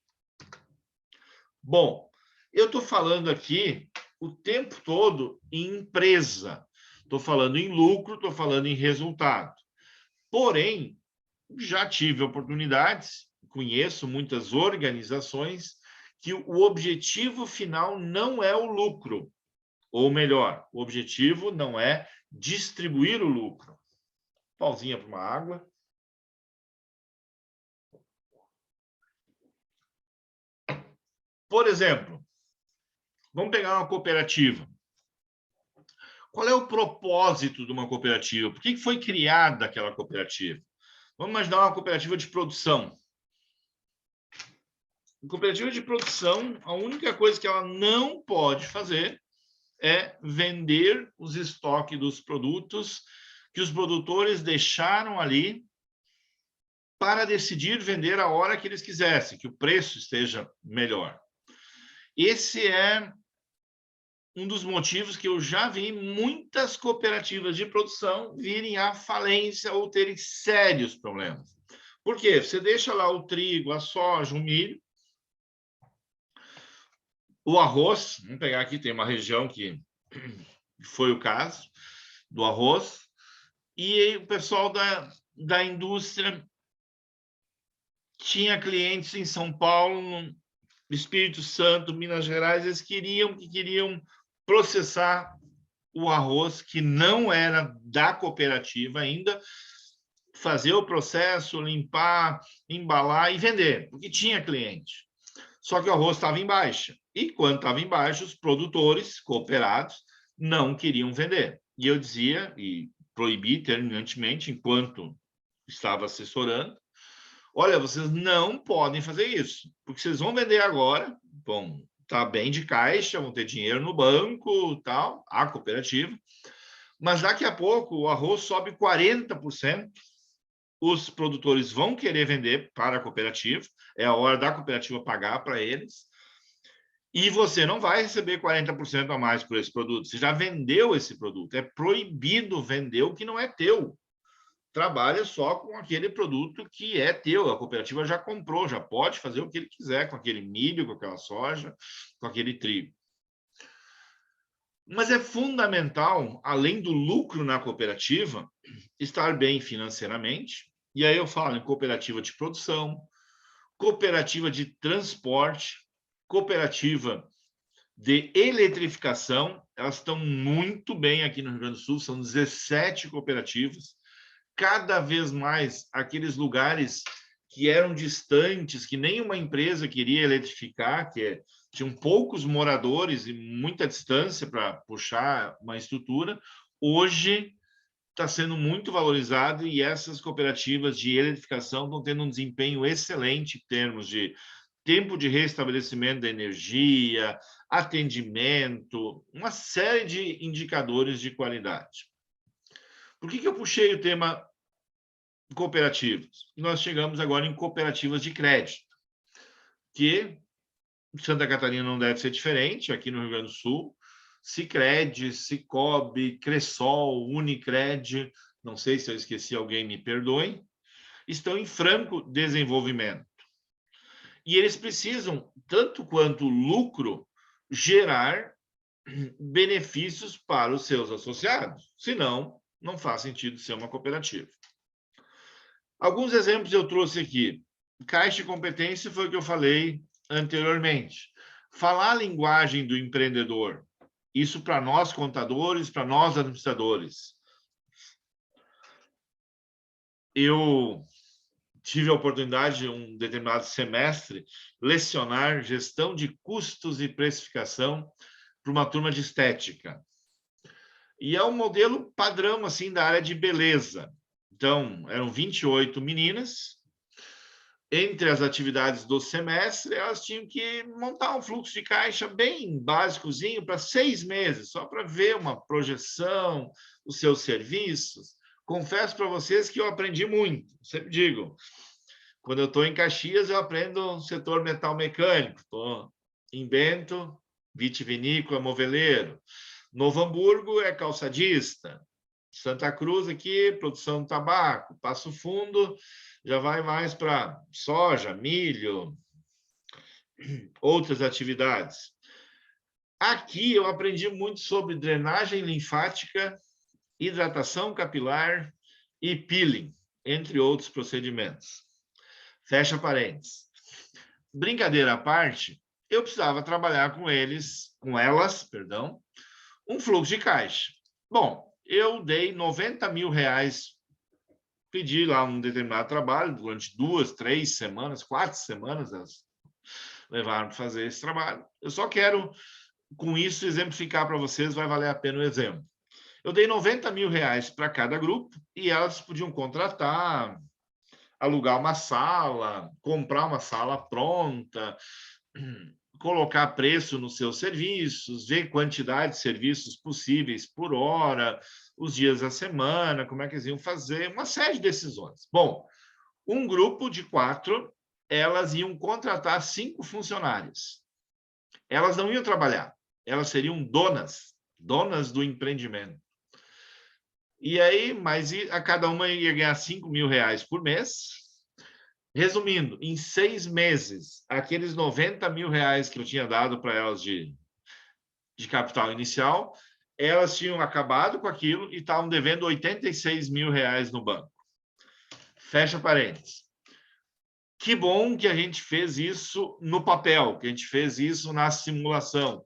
Bom, eu estou falando aqui o tempo todo em empresa. Estou falando em lucro, estou falando em resultado. Porém, já tive oportunidades, conheço muitas organizações que o objetivo final não é o lucro. Ou melhor, o objetivo não é distribuir o lucro. Pausinha para uma água. Por exemplo, vamos pegar uma cooperativa. Qual é o propósito de uma cooperativa? Por que foi criada aquela cooperativa? Vamos imaginar uma cooperativa de produção. A cooperativa de produção, a única coisa que ela não pode fazer é vender os estoques dos produtos que os produtores deixaram ali para decidir vender a hora que eles quisessem, que o preço esteja melhor. Esse é um dos motivos que eu já vi muitas cooperativas de produção virem à falência ou terem sérios problemas. Por quê? Você deixa lá o trigo, a soja, o milho, o arroz, vamos pegar aqui, tem uma região que foi o caso do arroz, e o pessoal da indústria tinha clientes em São Paulo, no Espírito Santo, Minas Gerais, eles queriam processar o arroz que não era da cooperativa ainda, fazer o processo, limpar, embalar e vender, porque tinha cliente. Só que o arroz estava em baixa. E quando estava em baixa, os produtores cooperados não queriam vender. E eu dizia, e proibi terminantemente, enquanto estava assessorando, olha, vocês não podem fazer isso, porque vocês vão vender agora, bom, tá bem de caixa, vão ter dinheiro no banco, tal, a cooperativa, mas daqui a pouco o arroz sobe 40%, os produtores vão querer vender para a cooperativa, é a hora da cooperativa pagar para eles, e você não vai receber 40% a mais por esse produto, você já vendeu esse produto, é proibido vender o que não é teu. Trabalha só com aquele produto que é teu, a cooperativa já comprou, já pode fazer o que ele quiser com aquele milho, com aquela soja, com aquele trigo. Mas é fundamental, além do lucro na cooperativa, estar bem financeiramente. E aí eu falo em cooperativa de produção, cooperativa de transporte, cooperativa de eletrificação. Elas estão muito bem aqui no Rio Grande do Sul, são 17 cooperativas. Cada vez mais aqueles lugares que eram distantes, que nenhuma empresa queria eletrificar, tinham poucos moradores e muita distância para puxar uma estrutura, hoje está sendo muito valorizado e essas cooperativas de eletrificação estão tendo um desempenho excelente em termos de tempo de restabelecimento da energia, atendimento, uma série de indicadores de qualidade. Por que eu puxei o tema cooperativas? Nós chegamos agora em cooperativas de crédito, que Santa Catarina não deve ser diferente, aqui no Rio Grande do Sul, Sicredi, Sicobi, Cressol, Unicred, não sei se eu esqueci alguém, me perdoem, estão em franco desenvolvimento. E eles precisam, tanto quanto lucro, gerar benefícios para os seus associados, senão não faz sentido ser uma cooperativa. Alguns exemplos eu trouxe aqui. Caixa de competência foi o que eu falei anteriormente. Falar a linguagem do empreendedor. Isso para nós contadores, para nós administradores. Eu tive a oportunidade, em um determinado semestre, lecionar gestão de custos e precificação para uma turma de estética. E é um modelo padrão assim da área de beleza. Então, eram 28 meninas. Entre as atividades do semestre, elas tinham que montar um fluxo de caixa bem básicozinho para 6 meses, só para ver uma projeção dos seus serviços. Confesso para vocês que eu aprendi muito. Sempre digo, Quando eu estou em Caxias, eu aprendo o setor metal mecânico. Estou em Bento, vitivinícola, moveleiro. Novo Hamburgo é calçadista. Santa Cruz aqui, produção de tabaco. Passo Fundo já vai mais para soja, milho, outras atividades. Aqui eu aprendi muito sobre drenagem linfática, hidratação capilar e peeling, entre outros procedimentos. Fecha parênteses. Brincadeira à parte, eu precisava trabalhar com elas, um fluxo de caixa. Bom, eu dei 90 mil reais, pedi lá um determinado trabalho, durante 2, 3 semanas, 4 semanas, elas levaram para fazer esse trabalho. Eu só quero, com isso, exemplificar para vocês, vai valer a pena o exemplo. Eu dei 90 mil reais para cada grupo e elas podiam contratar, alugar uma sala, comprar uma sala pronta, colocar preço nos seus serviços, ver quantidade de serviços possíveis por hora, os dias da semana, como é que eles iam fazer, uma série de decisões. Bom, um grupo de 4, elas iam contratar 5 funcionários. Elas não iam trabalhar, elas seriam donas do empreendimento. E aí, mas a cada uma ia ganhar 5 mil reais por mês. Resumindo, em 6 meses, aqueles 90 mil reais que eu tinha dado para elas de capital inicial, elas tinham acabado com aquilo e estavam devendo 86 mil reais no banco. Fecha parênteses. Que bom que a gente fez isso no papel, que a gente fez isso na simulação.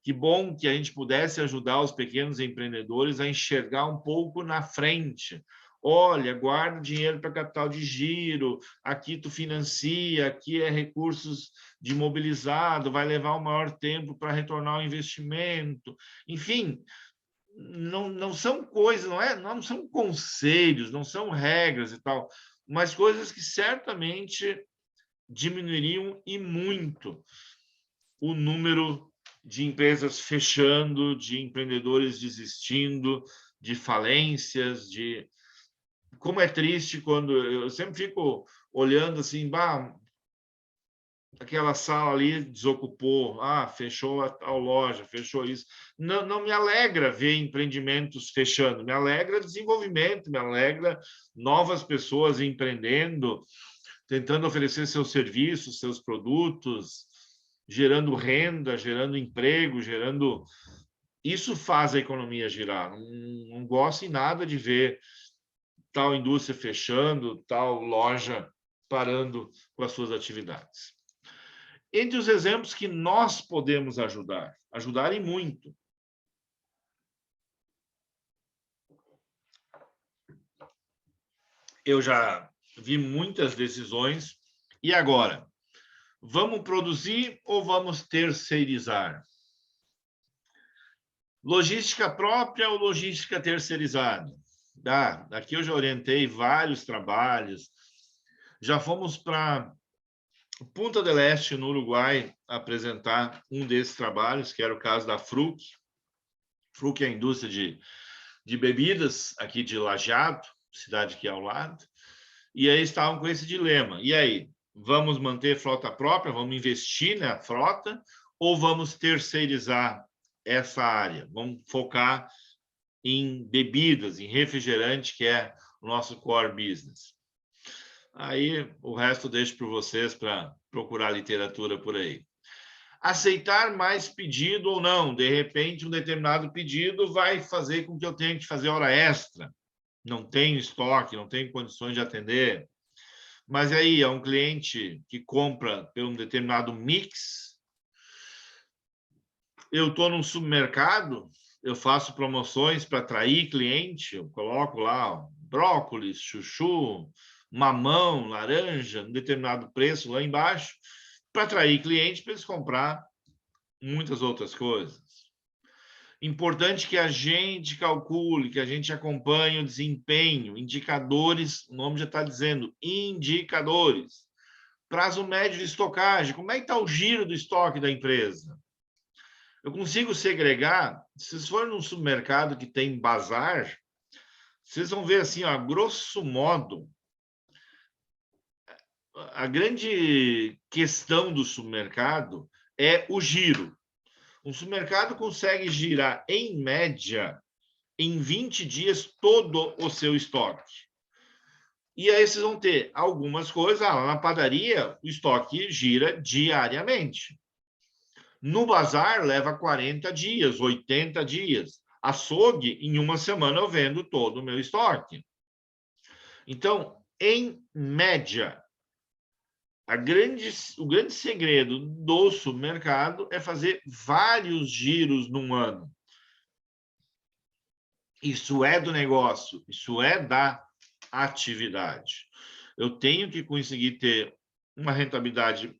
Que bom que a gente pudesse ajudar os pequenos empreendedores a enxergar um pouco na frente. Olha, guarda dinheiro para capital de giro, aqui tu financia, aqui é recursos de imobilizado, vai levar um maior tempo para retornar o investimento. Enfim, não são coisas, não são conselhos, não são regras e tal, mas coisas que certamente diminuiriam e muito o número de empresas fechando, de empreendedores desistindo, de falências, de... Como é triste quando... Eu sempre fico olhando assim, aquela sala ali desocupou, fechou a tal loja, fechou isso. Não me alegra ver empreendimentos fechando, me alegra desenvolvimento, me alegra novas pessoas empreendendo, tentando oferecer seus serviços, seus produtos, gerando renda, gerando emprego, gerando... Isso faz a economia girar. Não gosto em nada de ver tal indústria fechando, tal loja parando com as suas atividades. Entre os exemplos que nós podemos ajudar e muito. Eu já vi muitas decisões. E agora? Vamos produzir ou vamos terceirizar? Logística própria ou logística terceirizada? Aqui eu já orientei vários trabalhos. Já fomos para Punta del Este, no Uruguai, apresentar um desses trabalhos, que era o caso da Fruc. Fruc é a indústria de bebidas aqui de Lajeado, cidade aqui ao lado. E aí estavam com esse dilema. E aí? Vamos manter frota própria? Vamos investir na frota? Ou vamos terceirizar essa área? Vamos focar em bebidas, em refrigerante, que é o nosso core business. Aí o resto eu deixo para vocês para procurar literatura por aí. Aceitar mais pedido ou não. De repente, um determinado pedido vai fazer com que eu tenha que fazer hora extra. Não tenho estoque, não tenho condições de atender. Mas aí é um cliente que compra por um determinado mix. Eu estou num supermercado, eu faço promoções para atrair cliente, eu coloco lá brócolis, chuchu, mamão, laranja, um determinado preço lá embaixo, para atrair cliente para eles comprar muitas outras coisas. Importante que a gente calcule, que a gente acompanhe o desempenho, indicadores, o nome já está dizendo, indicadores. Prazo médio de estocagem, como é que está o giro do estoque da empresa? Eu consigo segregar, se vocês forem num supermercado que tem bazar, vocês vão ver assim, grosso modo, a grande questão do supermercado é o giro. Um supermercado consegue girar, em média, em 20 dias, todo o seu estoque. E aí vocês vão ter algumas coisas. Lá na padaria, o estoque gira diariamente. No bazar, leva 40 dias, 80 dias. Açougue, em uma semana eu vendo todo o meu estoque. Então, em média, o grande segredo do supermercado é fazer vários giros num ano. Isso é do negócio, isso é da atividade. Eu tenho que conseguir ter uma rentabilidade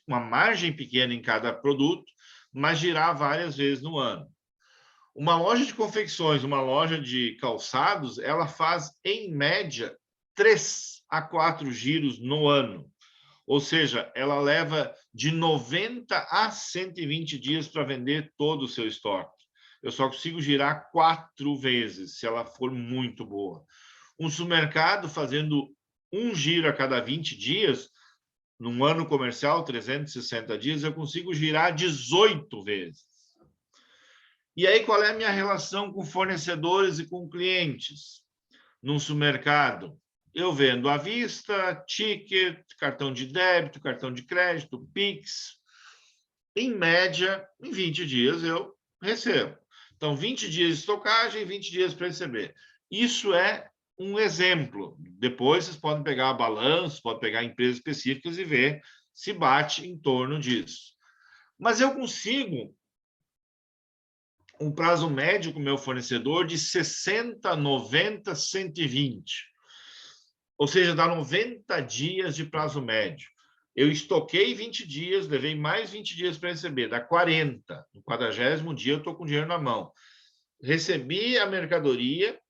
uma margem pequena em cada produto, mas girar várias vezes no ano. Uma loja de confecções, uma loja de calçados, ela faz, em média, 3 a 4 giros no ano. Ou seja, ela leva de 90 a 120 dias para vender todo o seu estoque. Eu só consigo girar 4 vezes, se ela for muito boa. Um supermercado fazendo um giro a cada 20 dias, num ano comercial, 360 dias, eu consigo girar 18 vezes. E aí, qual é a minha relação com fornecedores e com clientes? Num supermercado, eu vendo à vista, ticket, cartão de débito, cartão de crédito, Pix. Em média, em 20 dias eu recebo. Então, 20 dias de estocagem, 20 dias para receber. Isso é um exemplo. Depois vocês podem pegar balanço, podem pegar empresas específicas e ver se bate em torno disso. Mas eu consigo um prazo médio com o meu fornecedor de 60, 90, 120. Ou seja, dá 90 dias de prazo médio. Eu estoquei 20 dias, levei mais 20 dias para receber, dá 40. No 40º dia eu estou com dinheiro na mão. Recebi a mercadoria,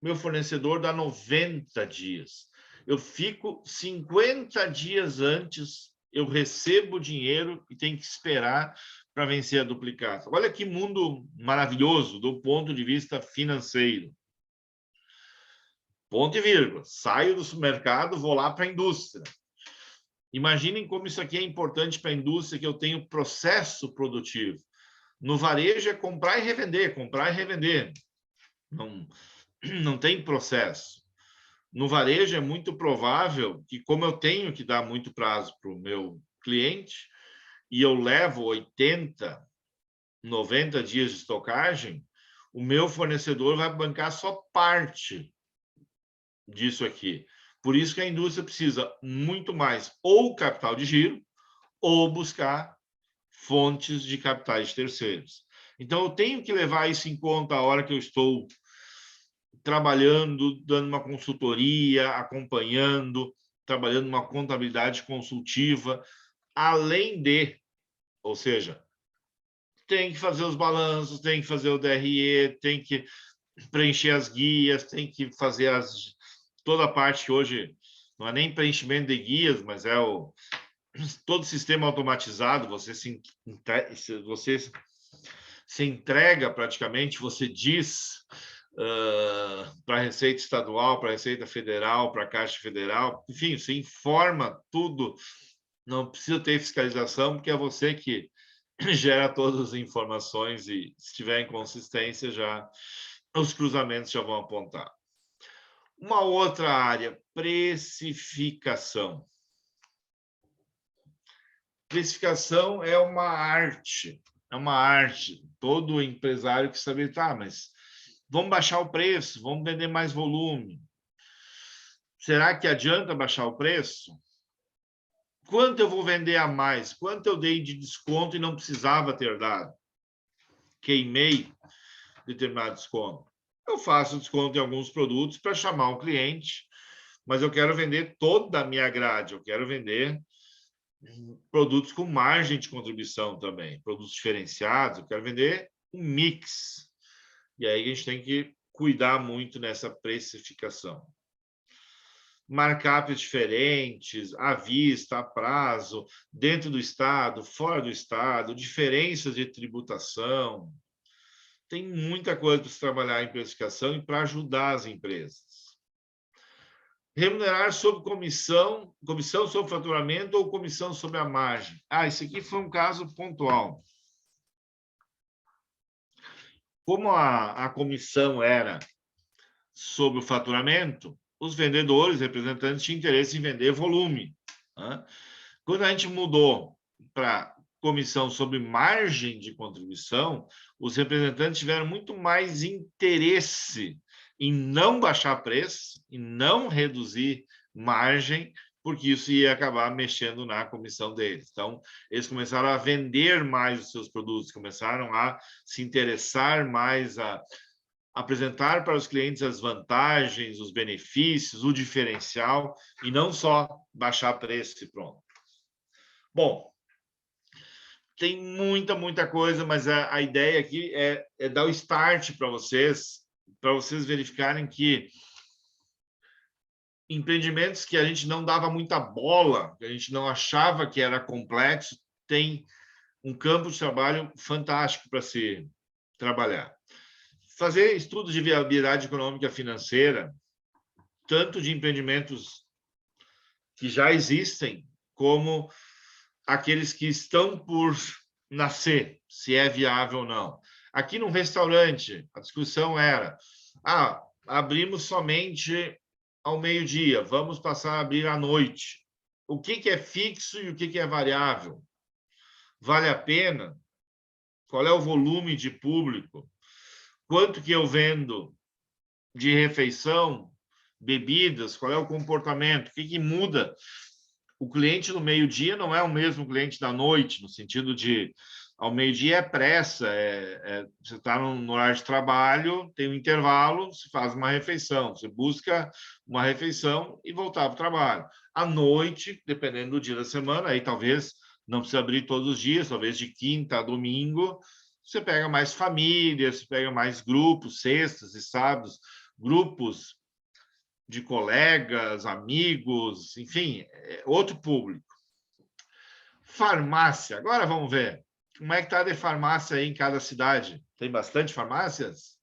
meu fornecedor dá 90 dias. Eu fico 50 dias antes, eu recebo o dinheiro e tenho que esperar para vencer a duplicata. Olha que mundo maravilhoso do ponto de vista financeiro. Ponto e vírgula. Saio do supermercado, vou lá para a indústria. Imaginem como isso aqui é importante para a indústria, que eu tenho processo produtivo. No varejo é comprar e revender, comprar e revender. Não tem processo. No varejo é muito provável que, como eu tenho que dar muito prazo para o meu cliente, e eu levo 80, 90 dias de estocagem, o meu fornecedor vai bancar só parte disso aqui. Por isso que a indústria precisa muito mais ou capital de giro ou buscar fontes de capitais de terceiros. Então, eu tenho que levar isso em conta a hora que eu estou trabalhando, dando uma consultoria, acompanhando, trabalhando uma contabilidade consultiva, além de, ou seja, tem que fazer os balanços, tem que fazer o DRE, tem que preencher as guias, tem que fazer toda a parte que hoje não é nem preenchimento de guias, mas é todo o sistema automatizado, você se entrega praticamente, você diz para a Receita Estadual, para a Receita Federal, para a Caixa Federal, enfim, você informa tudo, não precisa ter fiscalização, porque é você que gera todas as informações e, se tiver inconsistência, os cruzamentos já vão apontar. Uma outra área, precificação. Precificação é uma arte, Todo empresário que sabe, tá, mas vamos baixar o preço, vamos vender mais volume. Será que adianta baixar o preço? Quanto eu vou vender a mais? Quanto eu dei de desconto e não precisava ter dado? Queimei determinado desconto. Eu faço desconto em alguns produtos para chamar o cliente, mas eu quero vender toda a minha grade, eu quero vender produtos com margem de contribuição também, produtos diferenciados, eu quero vender um mix. E aí a gente tem que cuidar muito nessa precificação. Markups diferentes, à vista, a prazo, dentro do estado, fora do estado, diferenças de tributação. Tem muita coisa para se trabalhar em precificação e para ajudar as empresas. Remunerar sobre comissão sobre faturamento ou comissão sobre a margem. Isso aqui foi um caso pontual. Como a comissão era sobre o faturamento, os vendedores, representantes, tinham interesse em vender volume. Né? Quando a gente mudou para comissão sobre margem de contribuição, os representantes tiveram muito mais interesse em não baixar preço, em não reduzir margem, porque isso ia acabar mexendo na comissão deles. Então, eles começaram a vender mais os seus produtos, começaram a se interessar mais, a apresentar para os clientes as vantagens, os benefícios, o diferencial, e não só baixar preço e pronto. Bom, tem muita coisa, mas a ideia aqui é dar o start para vocês verificarem que empreendimentos que a gente não dava muita bola, que a gente não achava que era complexo, tem um campo de trabalho fantástico para se trabalhar. Fazer estudos de viabilidade econômica e financeira, tanto de empreendimentos que já existem, como aqueles que estão por nascer, se é viável ou não. Aqui no restaurante, a discussão era: abrimos somente ao meio-dia, vamos passar a abrir à noite. O que é fixo e o que é variável? Vale a pena? Qual é o volume de público? Quanto que eu vendo de refeição, bebidas? Qual é o comportamento? O que muda? O cliente no meio-dia não é o mesmo cliente da noite, no sentido de, ao meio-dia é pressa, você está no horário de trabalho, tem um intervalo, se faz uma refeição, você busca uma refeição e voltar para o trabalho. À noite, dependendo do dia da semana, aí talvez não precisa abrir todos os dias, talvez de quinta a domingo, você pega mais famílias, você pega mais grupos, sextas e sábados, grupos de colegas, amigos, enfim, outro público. Farmácia. Agora vamos ver. Como é que está de farmácia aí em cada cidade? Tem bastante farmácias?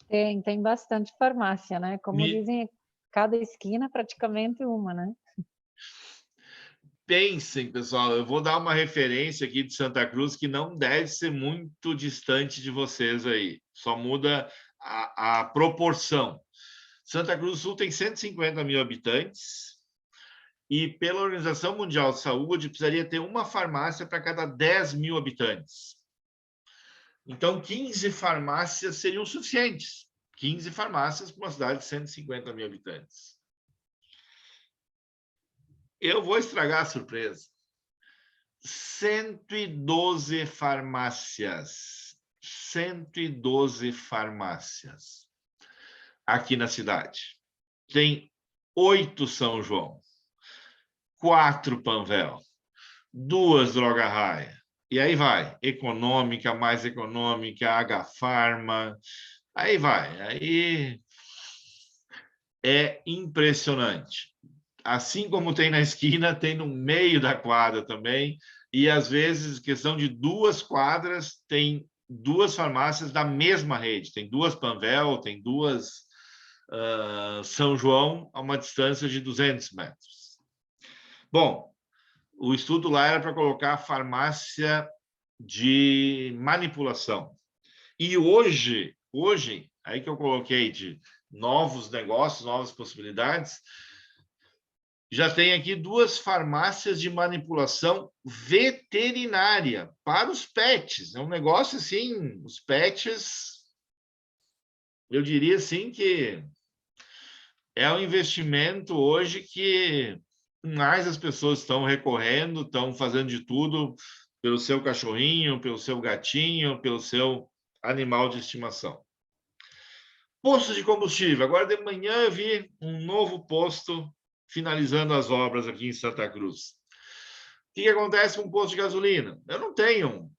Tem bastante farmácia, né? Como dizem, cada esquina praticamente uma, né? Pensem, pessoal, eu vou dar uma referência aqui de Santa Cruz que não deve ser muito distante de vocês aí. Só muda a proporção. Santa Cruz do Sul tem 150 mil habitantes e, pela Organização Mundial de Saúde, precisaria ter uma farmácia para cada 10 mil habitantes. Então, 15 farmácias seriam suficientes. 15 farmácias para uma cidade de 150 mil habitantes. Eu vou estragar a surpresa. 112 farmácias. 112 farmácias aqui na cidade. Tem 8 São João, 4 Panvel, 2 Droga Raia. E aí vai. Econômica, mais econômica, H-Farma. Aí vai. Aí é impressionante. Assim como tem na esquina, tem no meio da quadra também. E, às vezes, questão de 2 quadras, tem 2 farmácias da mesma rede. Tem 2 Panvel, tem 2 São João, a uma distância de 200 metros. Bom, o estudo lá era para colocar farmácia de manipulação. E hoje, aí que eu coloquei de novos negócios, novas possibilidades, já tem aqui 2 farmácias de manipulação veterinária para os pets. É um negócio assim, os pets, eu diria assim que é um investimento hoje que mais as pessoas estão recorrendo, estão fazendo de tudo pelo seu cachorrinho, pelo seu gatinho, pelo seu animal de estimação. Posto de combustível. Agora de manhã eu vi um novo posto finalizando as obras aqui em Santa Cruz. O que acontece com o posto de gasolina? Eu não tenho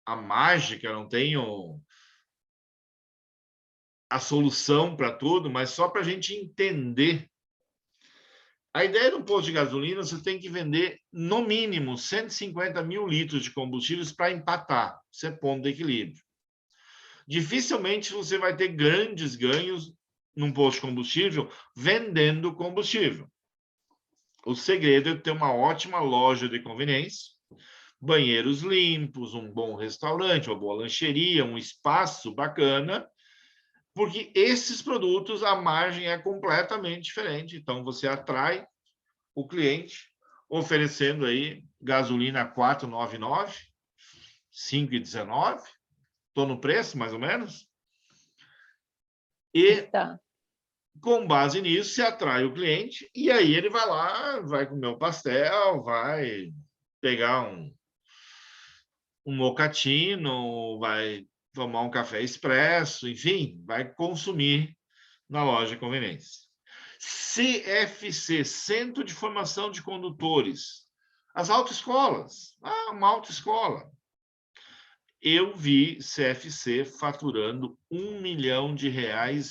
a mágica, eu não tenho a solução para tudo, mas só para a gente entender. A ideia do posto de gasolina, você tem que vender, no mínimo, 150 mil litros de combustíveis para empatar. Isso é ponto de equilíbrio. Dificilmente você vai ter grandes ganhos num posto de combustível vendendo combustível. O segredo é ter uma ótima loja de conveniência, banheiros limpos, um bom restaurante, uma boa lancheria, um espaço bacana, porque esses produtos, a margem é completamente diferente. Então, você atrai o cliente oferecendo aí gasolina 4,99, 5,19, estou no preço, mais ou menos. E, com base nisso, se atrai o cliente, e aí ele vai lá, vai comer um pastel, vai pegar um mocatino, vai tomar um café expresso, enfim, vai consumir na loja de conveniência. CFC, Centro de Formação de Condutores. As autoescolas. Uma autoescola. Eu vi CFC faturando R$1 milhão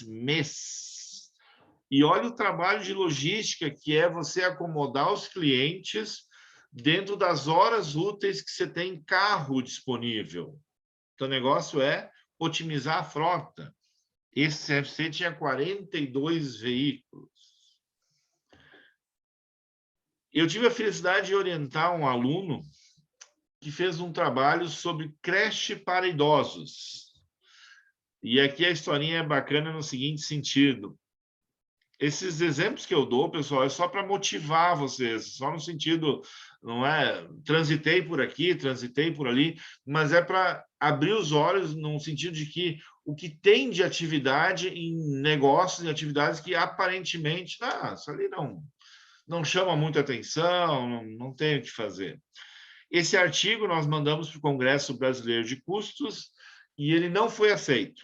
mês. E olha o trabalho de logística que é você acomodar os clientes dentro das horas úteis que você tem carro disponível. Então, o negócio é otimizar a frota. Esse CFC tinha 42 veículos. Eu tive a felicidade de orientar um aluno que fez um trabalho sobre creche para idosos. E aqui a historinha é bacana no seguinte sentido. Esses exemplos que eu dou, pessoal, é só para motivar vocês, só no sentido, não é transitei por aqui, transitei por ali, mas é para abrir os olhos no sentido de que o que tem de atividade em negócios, em atividades que aparentemente, isso ali não chama muita atenção, não tem o que fazer. Esse artigo nós mandamos para o Congresso Brasileiro de Custos e ele não foi aceito,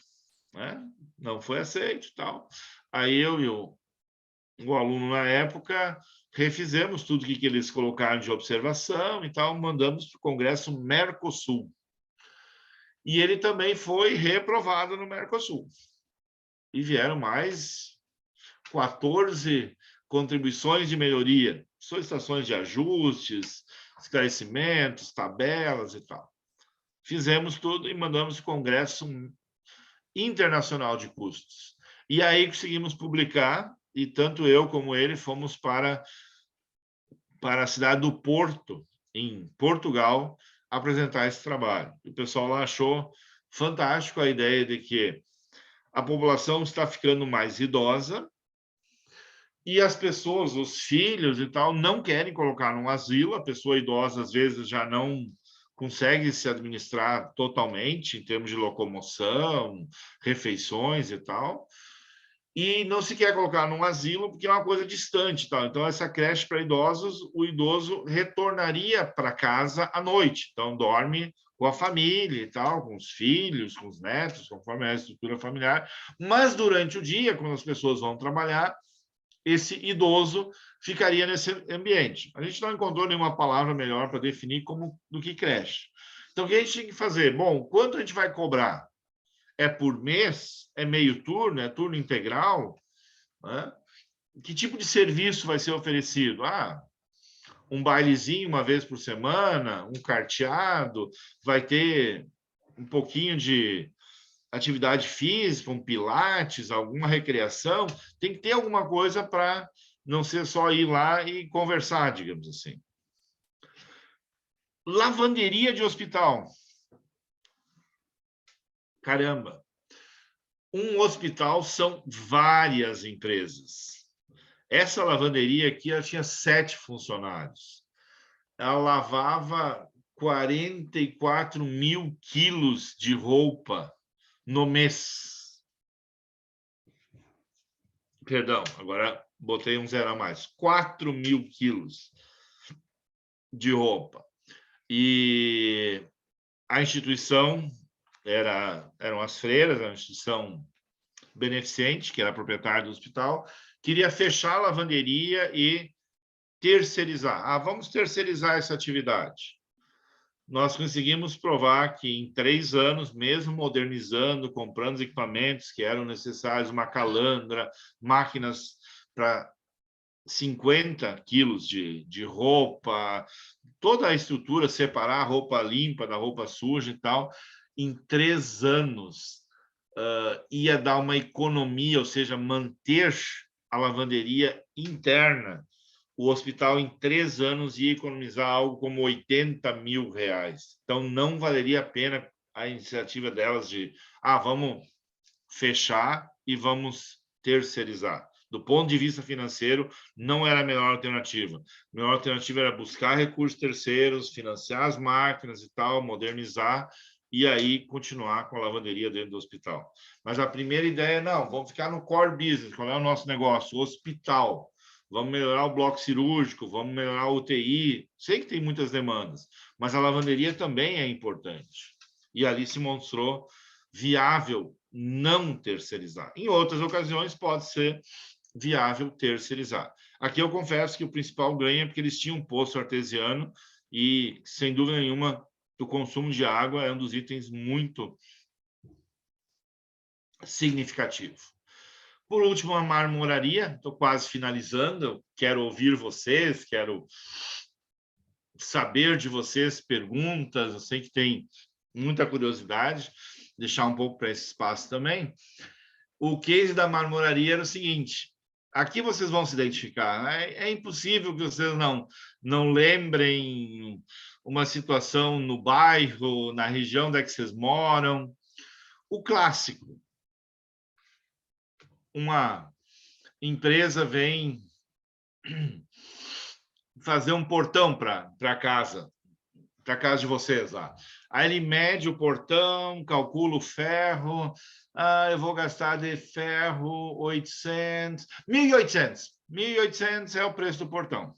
né? Não foi aceito, tal. Aí eu e o aluno na época refizemos tudo que eles colocaram de observação e tal, mandamos para o Congresso Mercosul. E ele também foi reprovado no Mercosul. E vieram mais 14 contribuições de melhoria, solicitações de ajustes, esclarecimentos, tabelas e tal. Fizemos tudo e mandamos para o Congresso Internacional de Custos. E aí conseguimos publicar, e tanto eu como ele fomos para a cidade do Porto, em Portugal, apresentar esse trabalho. O pessoal lá achou fantástico a ideia de que a população está ficando mais idosa e as pessoas, os filhos e tal, não querem colocar num asilo. A pessoa idosa, às vezes, já não consegue se administrar totalmente em termos de locomoção, refeições e tal. E não se quer colocar num asilo porque é uma coisa distante. Tal. Então, essa creche para idosos, o idoso retornaria para casa à noite. Então, dorme com a família e tal, com os filhos, com os netos, conforme é a estrutura familiar. Mas, durante o dia, quando as pessoas vão trabalhar, esse idoso ficaria nesse ambiente. A gente não encontrou nenhuma palavra melhor para definir do que creche. Então, o que a gente tem que fazer? Bom, quanto a gente vai cobrar? É por mês? É meio turno? É turno integral? Né? Que tipo de serviço vai ser oferecido? Um bailezinho uma vez por semana, um carteado, vai ter um pouquinho de atividade física, um pilates, alguma recreação, tem que ter alguma coisa para não ser só ir lá e conversar, digamos assim. Lavanderia de hospital. Caramba! Um hospital são várias empresas. Essa lavanderia aqui ela tinha 7 funcionários. Ela lavava 44 mil quilos de roupa no mês. Perdão, agora botei um zero a mais. 4 mil quilos de roupa. E a instituição eram as freiras, a instituição beneficente, que era proprietária do hospital, queria fechar a lavanderia e terceirizar. Vamos terceirizar essa atividade. Nós conseguimos provar que em 3 anos, mesmo modernizando, comprando os equipamentos que eram necessários, uma calandra, máquinas para 50 quilos de roupa, toda a estrutura, separar a roupa limpa da roupa suja e tal, em 3 anos, ia dar uma economia, ou seja, manter a lavanderia interna. O hospital, em 3 anos, ia economizar algo como R$80 mil. Então, não valeria a pena a iniciativa delas de vamos fechar e vamos terceirizar. Do ponto de vista financeiro, não era a melhor alternativa. A melhor alternativa era buscar recursos terceiros, financiar as máquinas e tal, modernizar, e aí continuar com a lavanderia dentro do hospital. Mas a primeira ideia é, não, vamos ficar no core business. Qual é o nosso negócio? O hospital. Vamos melhorar o bloco cirúrgico, vamos melhorar o UTI. Sei que tem muitas demandas, mas a lavanderia também é importante. E ali se mostrou viável não terceirizar. Em outras ocasiões, pode ser viável terceirizar. Aqui eu confesso que o principal ganho é porque eles tinham um poço artesiano e, sem dúvida nenhuma, o consumo de água é um dos itens muito significativo. Por último, a marmoraria. Estou quase finalizando. Eu quero ouvir vocês, quero saber de vocês perguntas. Eu sei que tem muita curiosidade. Deixar um pouco para esse espaço também. O case da marmoraria era o seguinte. Aqui vocês vão se identificar. É impossível que vocês não lembrem uma situação no bairro, na região onde é que vocês moram. O clássico. Uma empresa vem fazer um portão para a casa de vocês lá. Aí ele mede o portão, calcula o ferro. Eu vou gastar de ferro 800, 1.800. 1.800 é o preço do portão.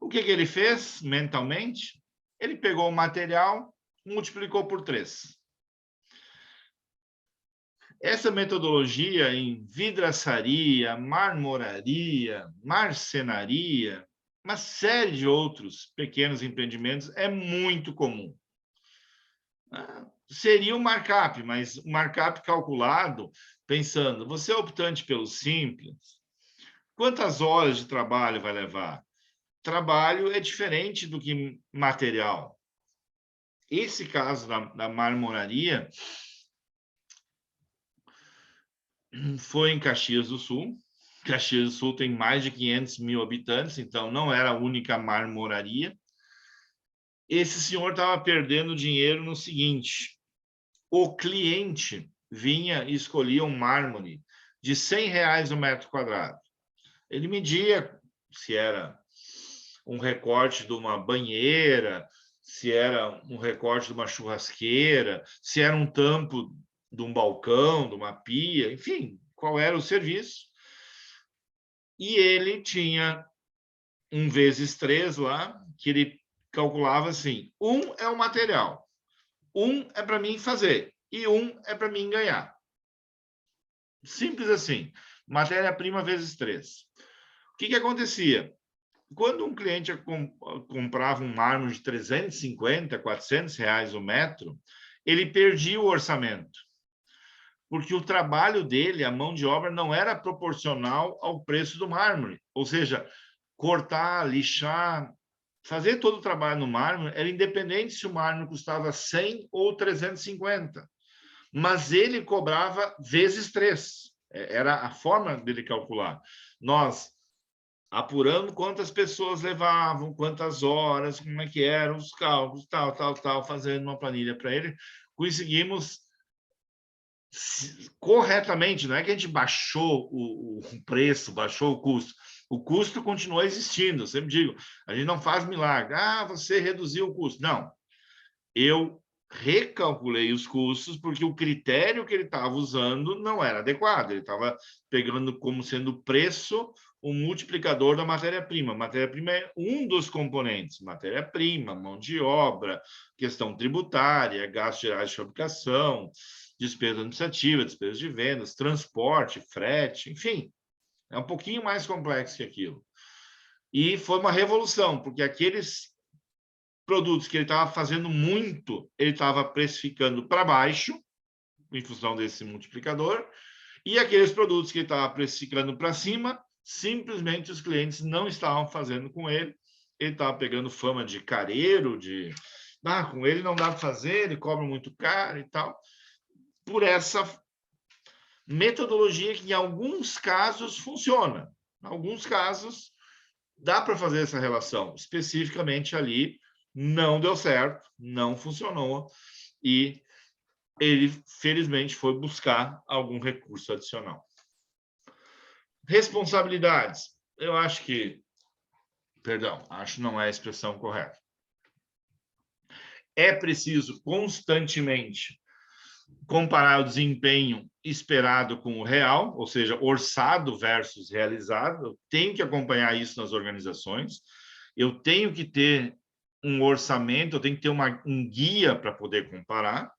O que ele fez mentalmente? Ele pegou o material, multiplicou por 3. Essa metodologia em vidraçaria, marmoraria, marcenaria, uma série de outros pequenos empreendimentos é muito comum. Seria um markup, mas um markup calculado, pensando, você é optante pelo simples, quantas horas de trabalho vai levar? Trabalho é diferente do que material. Esse caso da marmoraria foi em Caxias do Sul. Caxias do Sul tem mais de 500 mil habitantes, então não era a única marmoraria. Esse senhor estava perdendo dinheiro no seguinte: o cliente vinha e escolhia um mármore de R$100 o metro quadrado. Ele media se era um recorte de uma banheira, se era um recorte de uma churrasqueira, se era um tampo de um balcão, de uma pia, enfim, qual era o serviço. E ele tinha um vezes 3 lá, que ele calculava assim: 1 é o material, 1 é para mim fazer e 1 é para mim ganhar. Simples assim, matéria-prima vezes 3. O que acontecia? Quando um cliente comprava um mármore de 350, R$400 o metro, ele perdia o orçamento. Porque o trabalho dele, a mão de obra, não era proporcional ao preço do mármore. Ou seja, cortar, lixar, fazer todo o trabalho no mármore era independente se o mármore custava 100 ou 350. Mas ele cobrava vezes 3. Era a forma dele calcular. Nós apurando quantas pessoas levavam, quantas horas, como é que eram os cálculos, tal, fazendo uma planilha para ele, conseguimos corretamente, não é que a gente baixou o preço, baixou o custo continuou existindo, eu sempre digo, a gente não faz milagre, você reduziu o custo, não, eu recalculei os custos porque o critério que ele estava usando não era adequado, ele estava pegando como sendo o preço o multiplicador da matéria-prima. Matéria-prima é um dos componentes. Matéria-prima, mão de obra, questão tributária, gastos gerais de fabricação, despesa administrativa, despesa de vendas, transporte, frete, enfim. É um pouquinho mais complexo que aquilo. E foi uma revolução, porque aqueles produtos que ele estava fazendo muito, ele estava precificando para baixo, em função desse multiplicador, e aqueles produtos que ele estava precificando para cima, simplesmente os clientes não estavam fazendo com ele. Ele estava pegando fama de careiro, com ele não dá para fazer, ele cobra muito caro e tal. por essa metodologia que, em alguns casos, funciona. Em alguns casos, dá para fazer essa relação. Especificamente ali, não deu certo, não funcionou, e ele, felizmente, foi buscar algum recurso adicional. Responsabilidades. Eu acho que... Perdão, acho não é a expressão correta. É preciso constantemente comparar o desempenho esperado com o real, ou seja, orçado versus realizado. Eu tenho que acompanhar isso nas organizações. Eu tenho que ter um orçamento, eu tenho que ter um guia para poder comparar.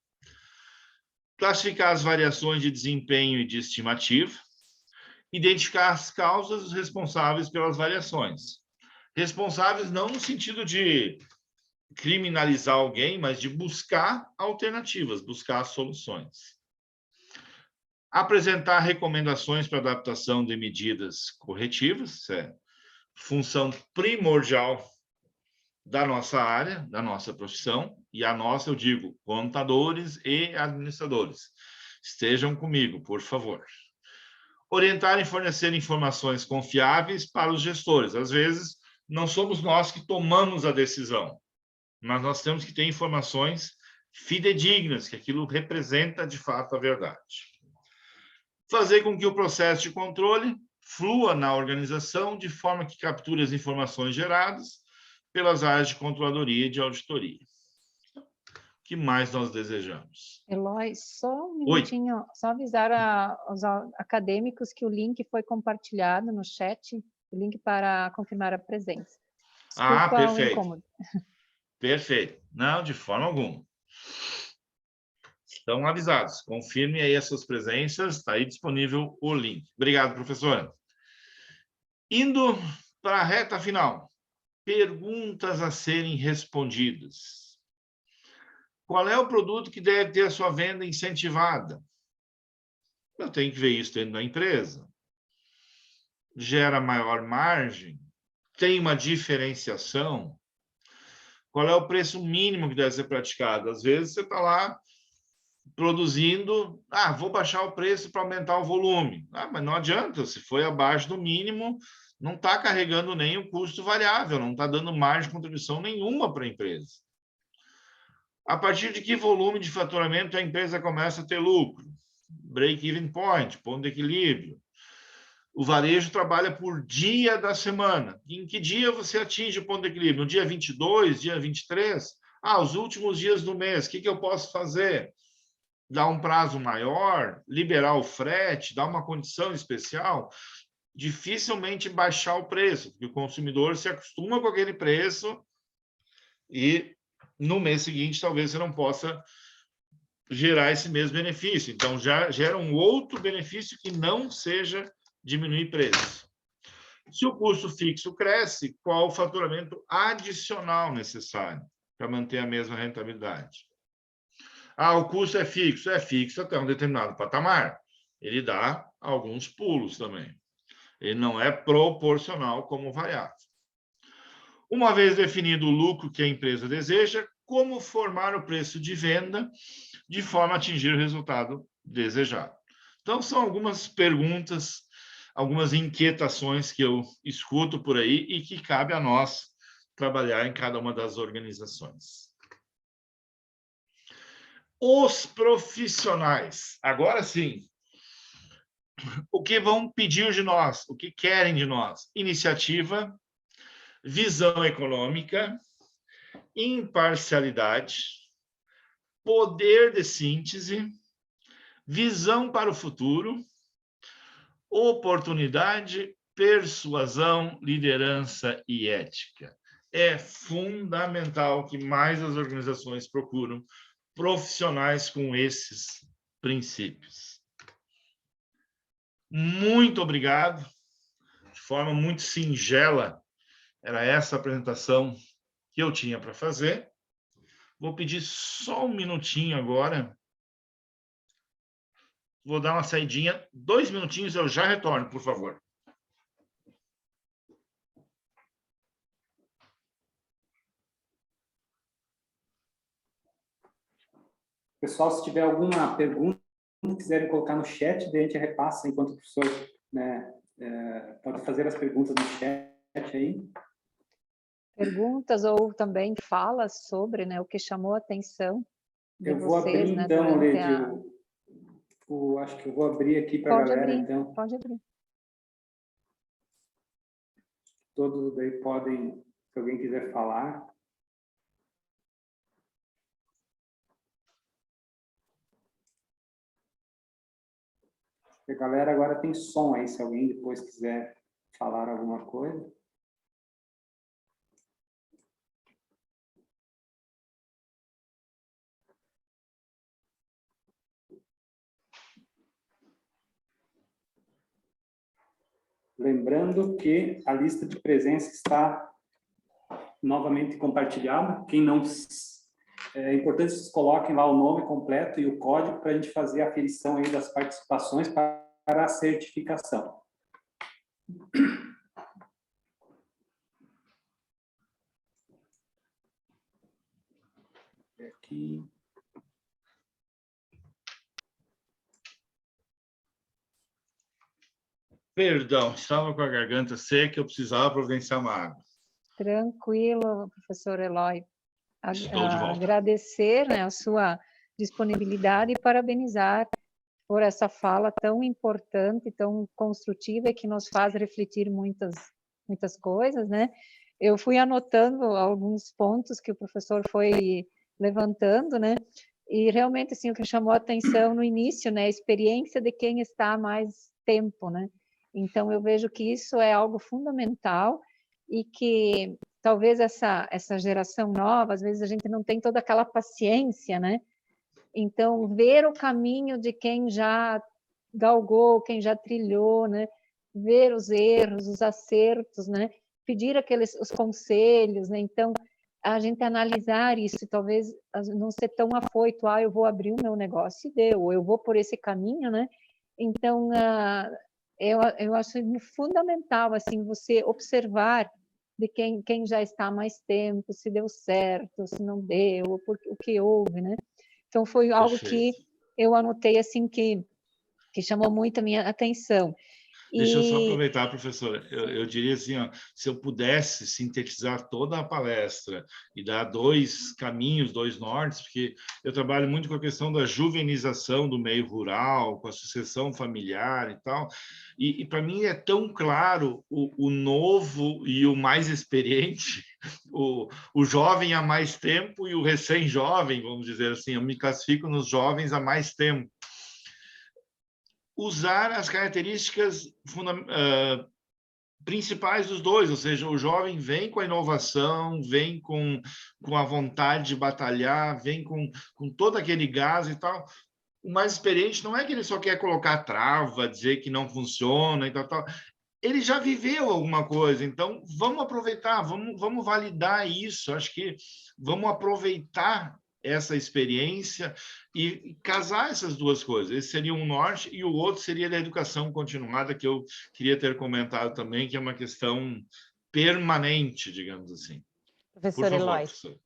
Classificar as variações de desempenho e de estimativa. Identificar as causas responsáveis pelas variações. Responsáveis não no sentido de criminalizar alguém, mas de buscar alternativas, buscar soluções. Apresentar recomendações para adaptação de medidas corretivas, isso é função primordial da nossa área, da nossa profissão, e a nossa, eu digo, contadores e administradores. Estejam comigo, por favor. Orientar e fornecer informações confiáveis para os gestores. Às vezes, não somos nós que tomamos a decisão, mas nós temos que ter informações fidedignas, que aquilo representa, de fato, a verdade. Fazer com que o processo de controle flua na organização de forma que capture as informações geradas pelas áreas de controladoria e de auditoria. O que mais nós desejamos? Eloy, só um minutinho, só avisar aos acadêmicos que o link foi compartilhado no chat, o link para confirmar a presença. Desculpa Perfeito. o incômodo. Perfeito. Não, de forma alguma. Estão avisados. Confirme aí as suas presenças, está aí disponível o link. Obrigado, professora. Indo para a reta final. Perguntas a serem respondidas. Qual é o produto que deve ter a sua venda incentivada? Eu tenho que ver isso dentro da empresa. Gera maior margem? Tem uma diferenciação? Qual é o preço mínimo que deve ser praticado? Às vezes você está lá produzindo, vou baixar o preço para aumentar o volume. Mas não adianta, se foi abaixo do mínimo, não está carregando nem o custo variável, não está dando margem de contribuição nenhuma para a empresa. A partir de que volume de faturamento a empresa começa a ter lucro? Break-even point, ponto de equilíbrio. O varejo trabalha por dia da semana. Em que dia você atinge o ponto de equilíbrio? No dia 22, dia 23? Os últimos dias do mês, o que eu posso fazer? Dar um prazo maior, liberar o frete, dar uma condição especial, dificilmente baixar o preço, porque o consumidor se acostuma com aquele preço e no mês seguinte talvez você não possa gerar esse mesmo benefício. Então, já gera um outro benefício que não seja diminuir preço. Se o custo fixo cresce, qual o faturamento adicional necessário para manter a mesma rentabilidade? O custo é fixo até um determinado patamar. Ele dá alguns pulos também. Ele não é proporcional como variável. Uma vez definido o lucro que a empresa deseja, como formar o preço de venda de forma a atingir o resultado desejado? Então, são algumas perguntas, algumas inquietações que eu escuto por aí e que cabe a nós trabalhar em cada uma das organizações. Os profissionais, agora sim, o que vão pedir de nós, o que querem de nós? Iniciativa, visão econômica, imparcialidade, poder de síntese, visão para o futuro, oportunidade, persuasão, liderança e ética. É fundamental que mais as organizações procuram profissionais com esses princípios. Muito obrigado. De forma muito singela, era essa a apresentação que eu tinha para fazer. Vou pedir só um minutinho agora. Vou dar uma saidinha, 2 minutinhos, eu já retorno, por favor. Pessoal, se tiver alguma pergunta quiserem colocar no chat, daí a gente repassa enquanto o professor, né, pode fazer as perguntas no chat aí. Perguntas ou também falas sobre, né, o que chamou a atenção de Eu vou vocês, abrir, né, então, durante Lady, acho que eu vou abrir aqui para a galera, então. Pode abrir. Todos daí podem, se alguém quiser falar. A galera agora tem som aí, se alguém depois quiser falar alguma coisa. Lembrando que a lista de presença está novamente compartilhada. Quem não... É importante que vocês coloquem lá o nome completo e o código para a gente fazer a aferição aí das participações para a certificação. Aqui. Perdão, estava com a garganta seca, eu precisava providenciar uma água. Tranquilo, professor Eloy. Estou de volta. Agradecer, né, a sua disponibilidade e parabenizar por essa fala tão importante, tão construtiva e que nos faz refletir muitas coisas, né? Eu fui anotando alguns pontos que o professor foi levantando, né? E realmente assim o que chamou a atenção no início, né, a experiência de quem está há mais tempo, né? Então eu vejo que isso é algo fundamental e que talvez essa geração nova, às vezes a gente não tem toda aquela paciência, né? Então, ver o caminho de quem já galgou, quem já trilhou, né? Ver os erros, os acertos, né? Pedir os conselhos, né? Então, a gente analisar isso, talvez não ser tão afoito, eu vou abrir o meu negócio e deu, ou eu vou por esse caminho, né? Então, eu acho fundamental, assim, você observar de quem já está há mais tempo, se deu certo, se não deu, o que houve, né? Então, foi algo que eu anotei, assim, que chamou muito a minha atenção. Deixa eu só aproveitar, professora. Eu diria assim, ó, se eu pudesse sintetizar toda a palestra e dar 2 caminhos, 2 nortes, porque eu trabalho muito com a questão da juvenização do meio rural, com a sucessão familiar e tal, e para mim é tão claro o novo e o mais experiente, o jovem há mais tempo e o recém-jovem, vamos dizer assim, eu me classifico nos jovens há mais tempo. Usar as características principais dos dois, ou seja, o jovem vem com a inovação, vem com a vontade de batalhar, vem com todo aquele gás e tal. O mais experiente não é que ele só quer colocar trava, dizer que não funciona e tal. Ele já viveu alguma coisa, então vamos aproveitar, vamos validar isso. Acho que vamos aproveitar essa experiência e casar essas duas coisas. Esse seria um norte e o outro seria da educação continuada, que eu queria ter comentado também, que é uma questão permanente, digamos assim. Professor Por favor, Eloy, professor.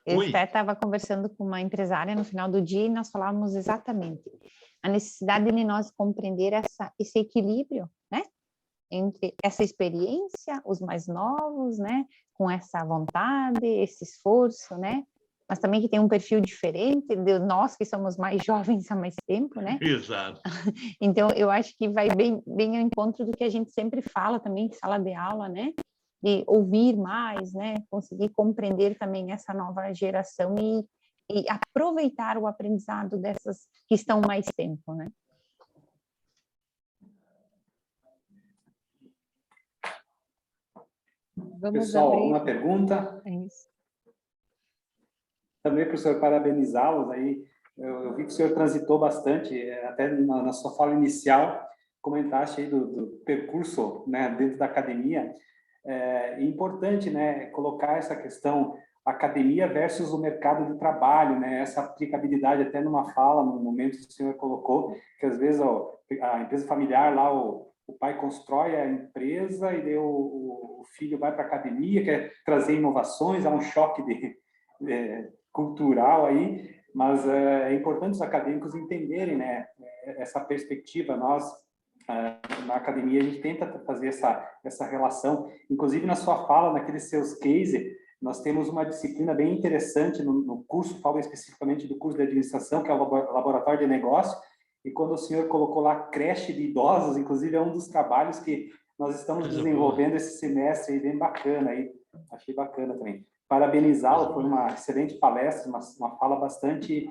eu Oi. até estava conversando com uma empresária no final do dia e nós falávamos exatamente a necessidade de nós compreender esse equilíbrio, né? Entre essa experiência, os mais novos, né? Com essa vontade, esse esforço, né? Mas também que tem um perfil diferente de nós que somos mais jovens há mais tempo, né? Exato. Então, eu acho que vai bem ao encontro do que a gente sempre fala também em sala de aula, né? De ouvir mais, né? Conseguir compreender também essa nova geração e aproveitar o aprendizado dessas que estão mais tempo, né? Vamos Pessoal, abrir... alguma pergunta? É isso. Também, professor, parabenizá-los aí. Eu vi que o senhor transitou bastante, até na sua fala inicial, comentaste aí do percurso, né, dentro da academia. É importante, né, colocar essa questão academia versus o mercado de trabalho, né, essa aplicabilidade até numa fala, no momento que o senhor colocou, que às vezes a empresa familiar lá, o pai constrói a empresa e daí o filho vai para a academia, quer trazer inovações, há um choque cultural aí, mas é importante os acadêmicos entenderem, né, essa perspectiva. Nós, na academia, a gente tenta fazer essa relação. Inclusive, na sua fala, naqueles seus cases, nós temos uma disciplina bem interessante no curso, falo especificamente do curso de administração, que é o laboratório de negócio, e quando o senhor colocou lá creche de idosos, inclusive é um dos trabalhos que nós estamos desenvolvendo esse semestre, aí, bem bacana, aí. Achei bacana também. Parabenizá-lo, foi uma excelente palestra, uma fala bastante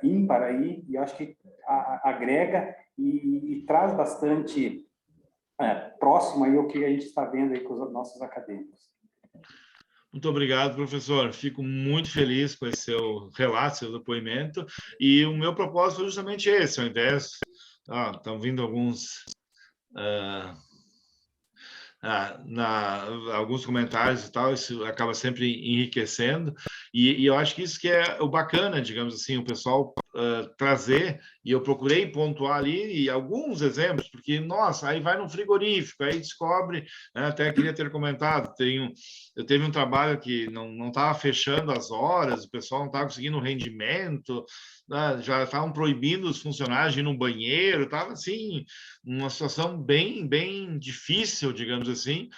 ímpar aí, e eu acho que agrega e traz bastante próximo aí o que a gente está vendo aí com os nossos acadêmicos. Muito obrigado, professor. Fico muito feliz com esse seu relato, seu depoimento. E o meu propósito foi justamente esse, ao invés... estão vindo alguns... alguns comentários e tal, isso acaba sempre enriquecendo, e eu acho que isso que é o bacana, digamos assim, o pessoal trazer, e eu procurei pontuar ali e alguns exemplos, porque, nossa, aí vai no frigorífico, aí descobre, né, até queria ter comentado, eu teve um trabalho que não estava fechando as horas, o pessoal não estava conseguindo rendimento, né, já estavam proibindo os funcionários de ir no banheiro, estava assim, uma situação bem difícil, digamos assim.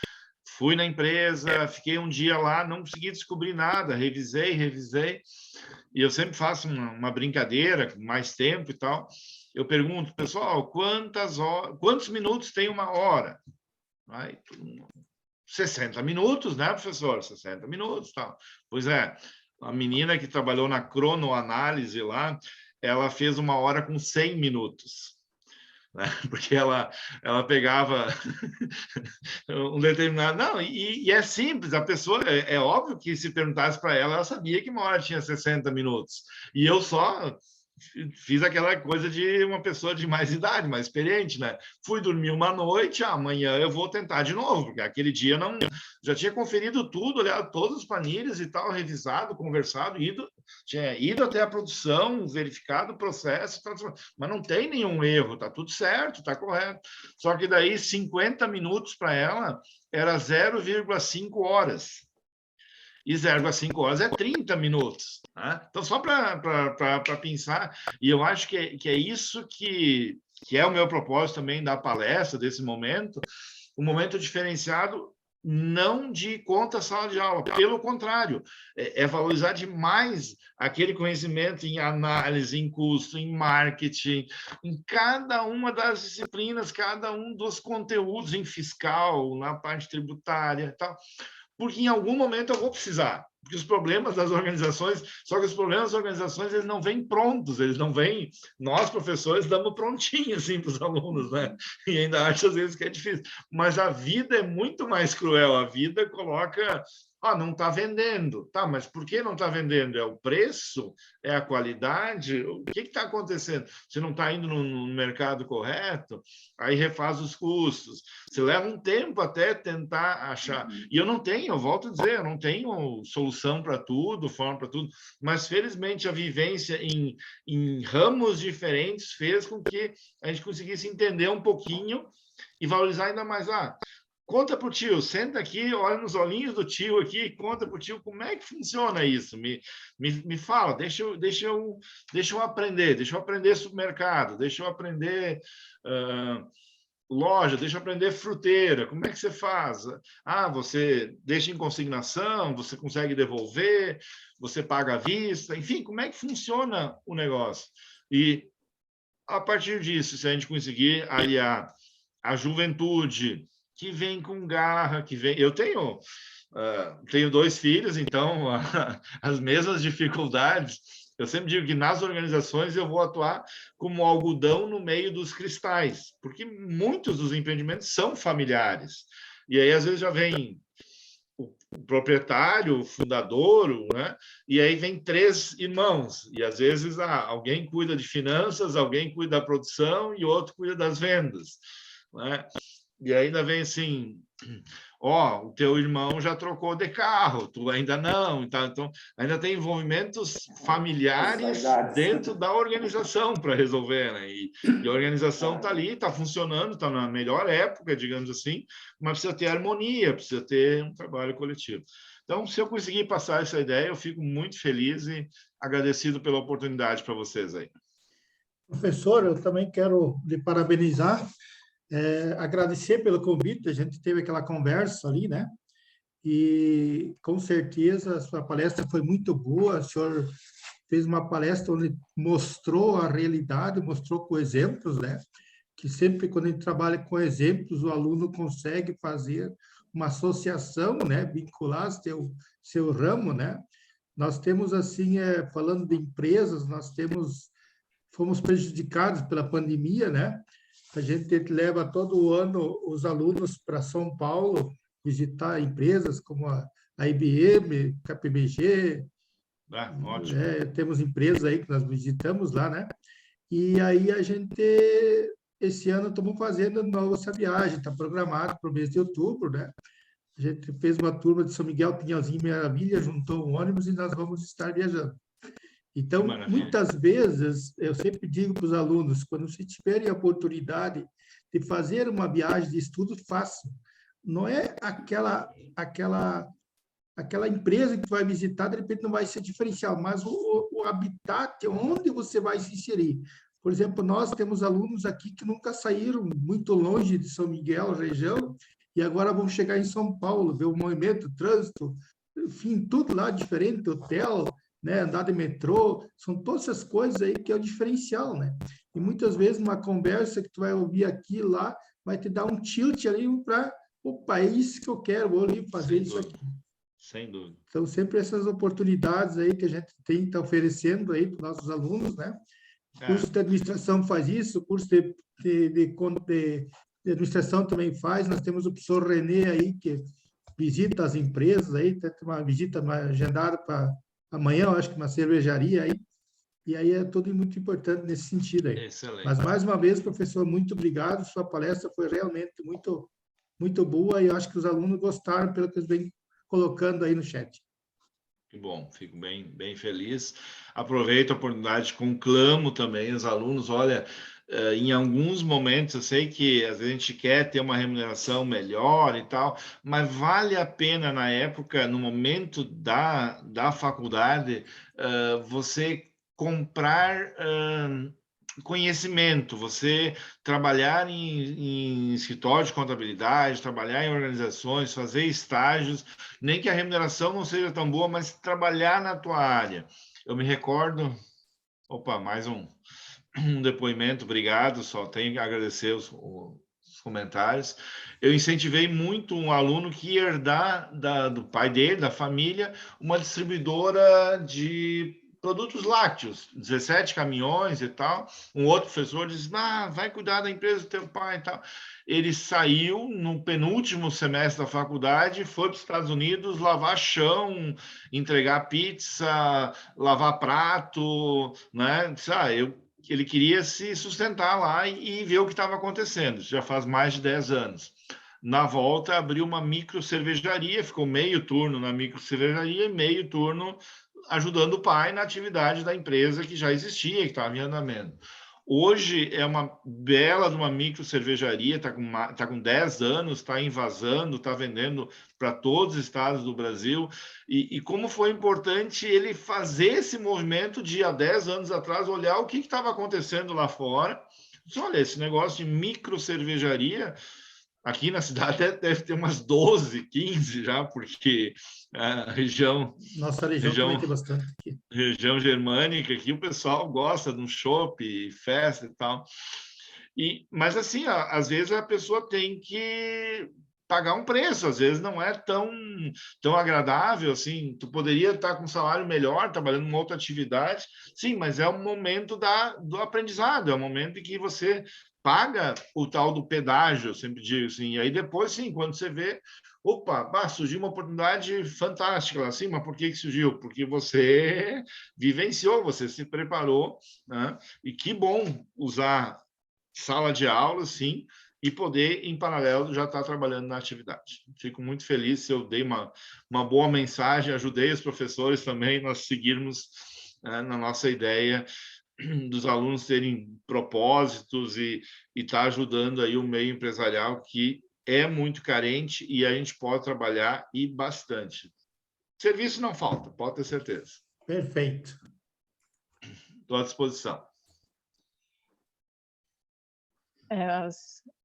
Fui na empresa, fiquei um dia lá, não consegui descobrir nada, revisei, e eu sempre faço uma brincadeira, com mais tempo e tal. Eu pergunto, pessoal, quantos minutos tem uma hora? Aí, 60 minutos, né, professor? 60 minutos, tal. Pois é, a menina que trabalhou na cronoanálise lá, ela fez uma hora com 100 minutos. Né? Porque ela pegava um determinado... Não, e é simples, a pessoa... É óbvio que se perguntasse para ela, ela sabia que uma hora tinha 60 minutos. E eu só fiz aquela coisa de uma pessoa de mais idade, mais experiente, né? Fui dormir uma noite, amanhã eu vou tentar de novo, porque aquele dia não... Já tinha conferido tudo, olhado todas as planilhas e tal, revisado, conversado, tinha ido até a produção, verificado o processo, mas não tem nenhum erro, tá tudo certo, tá correto. Só que daí 50 minutos para ela era 0,5 horas. E 0,5 horas é 30 minutos. Né? Então, só para pensar, e eu acho que é isso que é o meu propósito também da palestra, desse momento, um momento diferenciado, não de conta sala de aula, pelo contrário, é valorizar demais aquele conhecimento em análise, em custo, em marketing, em cada uma das disciplinas, cada um dos conteúdos, em fiscal, na parte tributária e tal, porque em algum momento eu vou precisar. Porque os problemas das organizações, só que os problemas das organizações, eles não vêm prontos, eles não vêm... Nós, professores, damos prontinho, assim, para os alunos, né? E ainda acho, às vezes, que é difícil. Mas a vida é muito mais cruel. A vida coloca... não está vendendo. Tá, mas por que não está vendendo? É o preço? É a qualidade? O que está acontecendo? Você não está indo no mercado correto? Aí refaz os custos. Você leva um tempo até tentar achar. E eu volto a dizer, eu não tenho solução para tudo, forma para tudo, mas felizmente a vivência em ramos diferentes fez com que a gente conseguisse entender um pouquinho e valorizar ainda mais. Conta para o tio, senta aqui, olha nos olhinhos do tio aqui e conta para o tio como é que funciona isso. Me fala, deixa eu aprender, supermercado, deixa eu aprender loja, deixa eu aprender fruteira, como é que você faz? Você deixa em consignação, você consegue devolver, você paga à vista, enfim, como é que funciona o negócio? E a partir disso, se a gente conseguir aliar a juventude, que vem com garra, eu tenho 2 filhos, então as mesmas dificuldades. Eu sempre digo que nas organizações eu vou atuar como algodão no meio dos cristais, porque muitos dos empreendimentos são familiares. E aí, às vezes, já vem o proprietário, o fundador, né? E aí vem 3 irmãos. E, às vezes, alguém cuida de finanças, alguém cuida da produção e outro cuida das vendas. Né? E ainda vem assim, o teu irmão já trocou de carro, tu ainda não. Então, ainda tem envolvimentos familiares dentro da organização para resolver. Né? E a organização está ali, está funcionando, está na melhor época, digamos assim, mas precisa ter harmonia, precisa ter um trabalho coletivo. Então, se eu conseguir passar essa ideia, eu fico muito feliz e agradecido pela oportunidade para vocês aí. Professor, eu também quero lhe parabenizar, agradecer pelo convite, a gente teve aquela conversa ali, né? E, com certeza, a sua palestra foi muito boa, o senhor fez uma palestra onde mostrou a realidade, mostrou com exemplos, né? Que sempre quando a gente trabalha com exemplos, o aluno consegue fazer uma associação, né? Vincular seu ramo, né? Nós temos, assim, falando de empresas, fomos prejudicados pela pandemia, né? A gente leva todo ano os alunos para São Paulo visitar empresas como a IBM, KPMG, Ótimo. temos empresas aí que nós visitamos lá, né? E aí a gente, esse ano, estamos fazendo essa viagem, está programado para o mês de outubro, né? A gente fez uma turma de São Miguel, Pinhalzinho e Maravilha, juntou um ônibus e nós vamos estar viajando. Então, muitas vezes, eu sempre digo para os alunos, quando se tiverem a oportunidade de fazer uma viagem de estudo, façam. Não é aquela empresa que tu vai visitar, de repente não vai ser diferencial, mas o habitat, onde você vai se inserir. Por exemplo, nós temos alunos aqui que nunca saíram muito longe de São Miguel, região, e agora vão chegar em São Paulo, ver o movimento, o trânsito, enfim, tudo lá diferente, hotel, né, andar de metrô, são todas essas coisas aí que é o diferencial, né? E muitas vezes uma conversa que tu vai ouvir aqui lá vai te dar um tilt ali para o país que eu quero, vou ali fazer isso aqui. Sem dúvida. Então, sempre essas oportunidades aí que a gente tem que estar oferecendo aí para os nossos alunos, né? O curso de administração faz isso, o curso de administração também faz. Nós temos o professor René aí, que visita as empresas aí, tem uma visita agendada para amanhã, eu acho que uma cervejaria aí, e aí é tudo muito importante nesse sentido aí. Excelente. Mas, mais uma vez, professor, muito obrigado, sua palestra foi realmente muito, muito boa, e eu acho que os alunos gostaram pelo que eles vêm colocando aí no chat. Que bom, fico bem feliz. Aproveito a oportunidade, conclamo também os alunos, olha, em alguns momentos, eu sei que às vezes a gente quer ter uma remuneração melhor e tal, mas vale a pena na época, no momento da faculdade, você comprar conhecimento, você trabalhar em escritório de contabilidade, trabalhar em organizações, fazer estágios, nem que a remuneração não seja tão boa, mas trabalhar na tua área. Eu me recordo, mais um depoimento, obrigado, só tenho que agradecer os comentários. Eu incentivei muito um aluno que ia herdar do pai dele, da família, uma distribuidora de produtos lácteos, 17 caminhões e tal. Um outro professor disse, vai cuidar da empresa do teu pai e tal. Ele saiu no penúltimo semestre da faculdade, foi para os Estados Unidos lavar chão, entregar pizza, lavar prato, né? Ele queria se sustentar lá e ver o que estava acontecendo. Isso já faz mais de 10 anos. Na volta, abriu uma micro cervejaria, ficou meio turno na micro cervejaria e meio turno ajudando o pai na atividade da empresa que já existia, que estava em andamento. Hoje é uma bela de uma micro cervejaria, está com 10 anos, está invasando, está vendendo para todos os estados do Brasil. E como foi importante ele fazer esse movimento de, há 10 anos atrás, olhar o que estava acontecendo lá fora. Olha, esse negócio de micro cervejaria, aqui na cidade deve ter umas 12, 15 já, porque a região... Nossa região também tem bastante aqui. Região germânica, aqui o pessoal gosta de um chopp, festa e tal. Mas, assim, às vezes a pessoa tem que pagar um preço, às vezes não é tão agradável, assim, tu poderia estar com um salário melhor, trabalhando em uma outra atividade, sim, mas é o momento do aprendizado, é o momento em que você paga o tal do pedágio, eu sempre digo assim, e aí depois, sim, quando você vê, surgiu uma oportunidade fantástica lá assim, mas por que surgiu? Porque você vivenciou, você se preparou, né? E que bom usar sala de aula, sim, e poder, em paralelo, já estar trabalhando na atividade. Fico muito feliz se eu dei uma boa mensagem, ajudei os professores também, nós seguirmos na nossa ideia dos alunos terem propósitos e estar ajudando aí o meio empresarial que é muito carente e a gente pode trabalhar e bastante. Serviço não falta, pode ter certeza. Perfeito. Estou à disposição.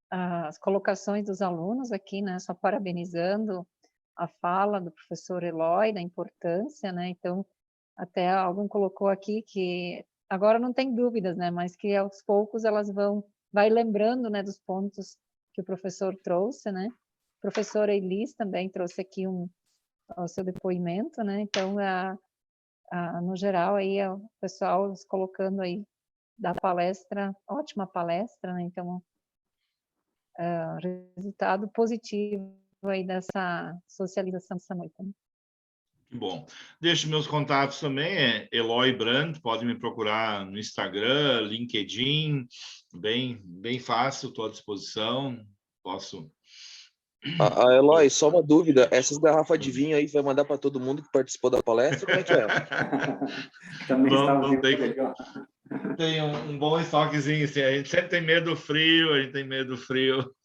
As colocações dos alunos aqui, né, só parabenizando a fala do professor Eloy, da importância, né, então, até alguém colocou aqui que, agora não tem dúvidas, né, mas que aos poucos elas vai lembrando, né, dos pontos que o professor trouxe, né, a professora Elis também trouxe aqui o seu depoimento, né, então, no geral, aí, o pessoal se colocando aí da palestra, ótima palestra, né, então, resultado positivo aí dessa socialização essa noite. Né? Que bom. Deixo meus contatos também, é Eloy Brand, pode me procurar no Instagram, LinkedIn, bem fácil, estou à disposição, posso... Eloy, só uma dúvida, essas garrafas de vinho aí vai mandar para todo mundo que participou da palestra, como é que é? Também não tem que... legal. Tem um bom estoquezinho, assim, a gente sempre tem medo do frio, a gente tem medo do frio.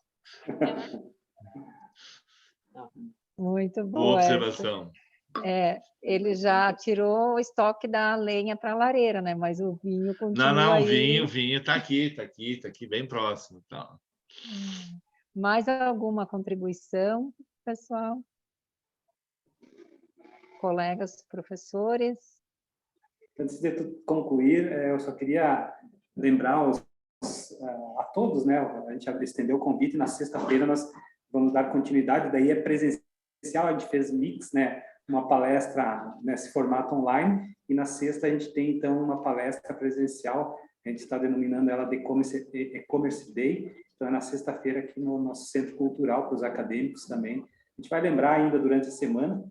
Muito Boa boa observação. Ele já tirou o estoque da lenha para a lareira, né? Mas o vinho continua Não, aí. vinho está aqui, bem próximo. Tá. Mais alguma contribuição, pessoal? Colegas, professores? Antes de concluir, eu só queria lembrar a todos, né? A gente estendeu o convite, na sexta-feira nós vamos dar continuidade, daí é presencial, a gente fez mix, né? Uma palestra nesse formato online, e na sexta a gente tem, então, uma palestra presencial, a gente está denominando ela de E-Commerce Day, então é na sexta-feira aqui no nosso Centro Cultural, para os acadêmicos também. A gente vai lembrar ainda durante a semana,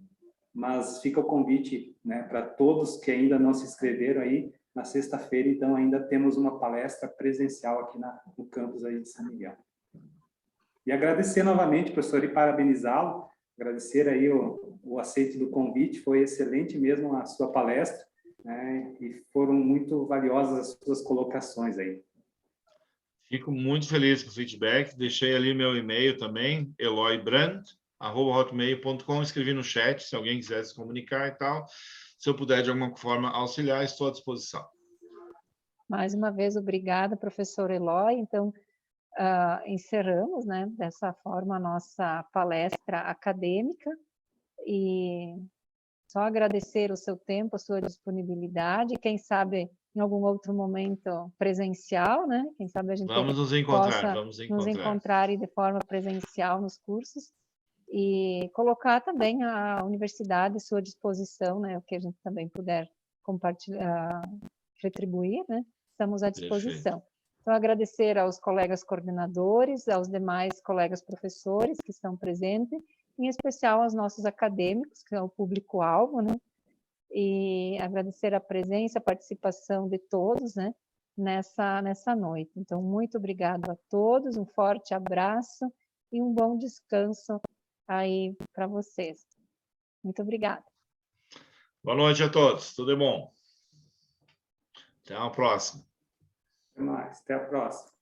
mas fica o convite, né, para todos que ainda não se inscreveram aí, na sexta-feira, então, ainda temos uma palestra presencial aqui no campus aí de São Miguel. E agradecer novamente, professor, e parabenizá-lo, agradecer aí o aceite do convite, foi excelente mesmo a sua palestra, né, e foram muito valiosas as suas colocações aí. Fico muito feliz com o feedback, deixei ali meu e-mail também, eloybrand@hotmail.com, escrevi no chat, se alguém quiser se comunicar e tal, se eu puder de alguma forma auxiliar, estou à disposição. Mais uma vez, obrigada, professor Eloy. Então, encerramos, né, dessa forma a nossa palestra acadêmica e só agradecer o seu tempo, a sua disponibilidade, quem sabe em algum outro momento presencial, né? Quem sabe a gente possa nos encontrar de forma presencial nos cursos e colocar também a universidade à sua disposição, né? O que a gente também puder compartilhar, retribuir, né? Estamos à disposição. Perfeito. Então, agradecer aos colegas coordenadores, aos demais colegas professores que estão presentes, em especial aos nossos acadêmicos, que é o público-alvo, né? E agradecer a presença, a participação de todos, né? Nessa noite. Então, muito obrigado a todos, um forte abraço e um bom descanso aí para vocês. Muito obrigada. Boa noite a todos, tudo bom? Até a próxima. Até mais, até a próxima.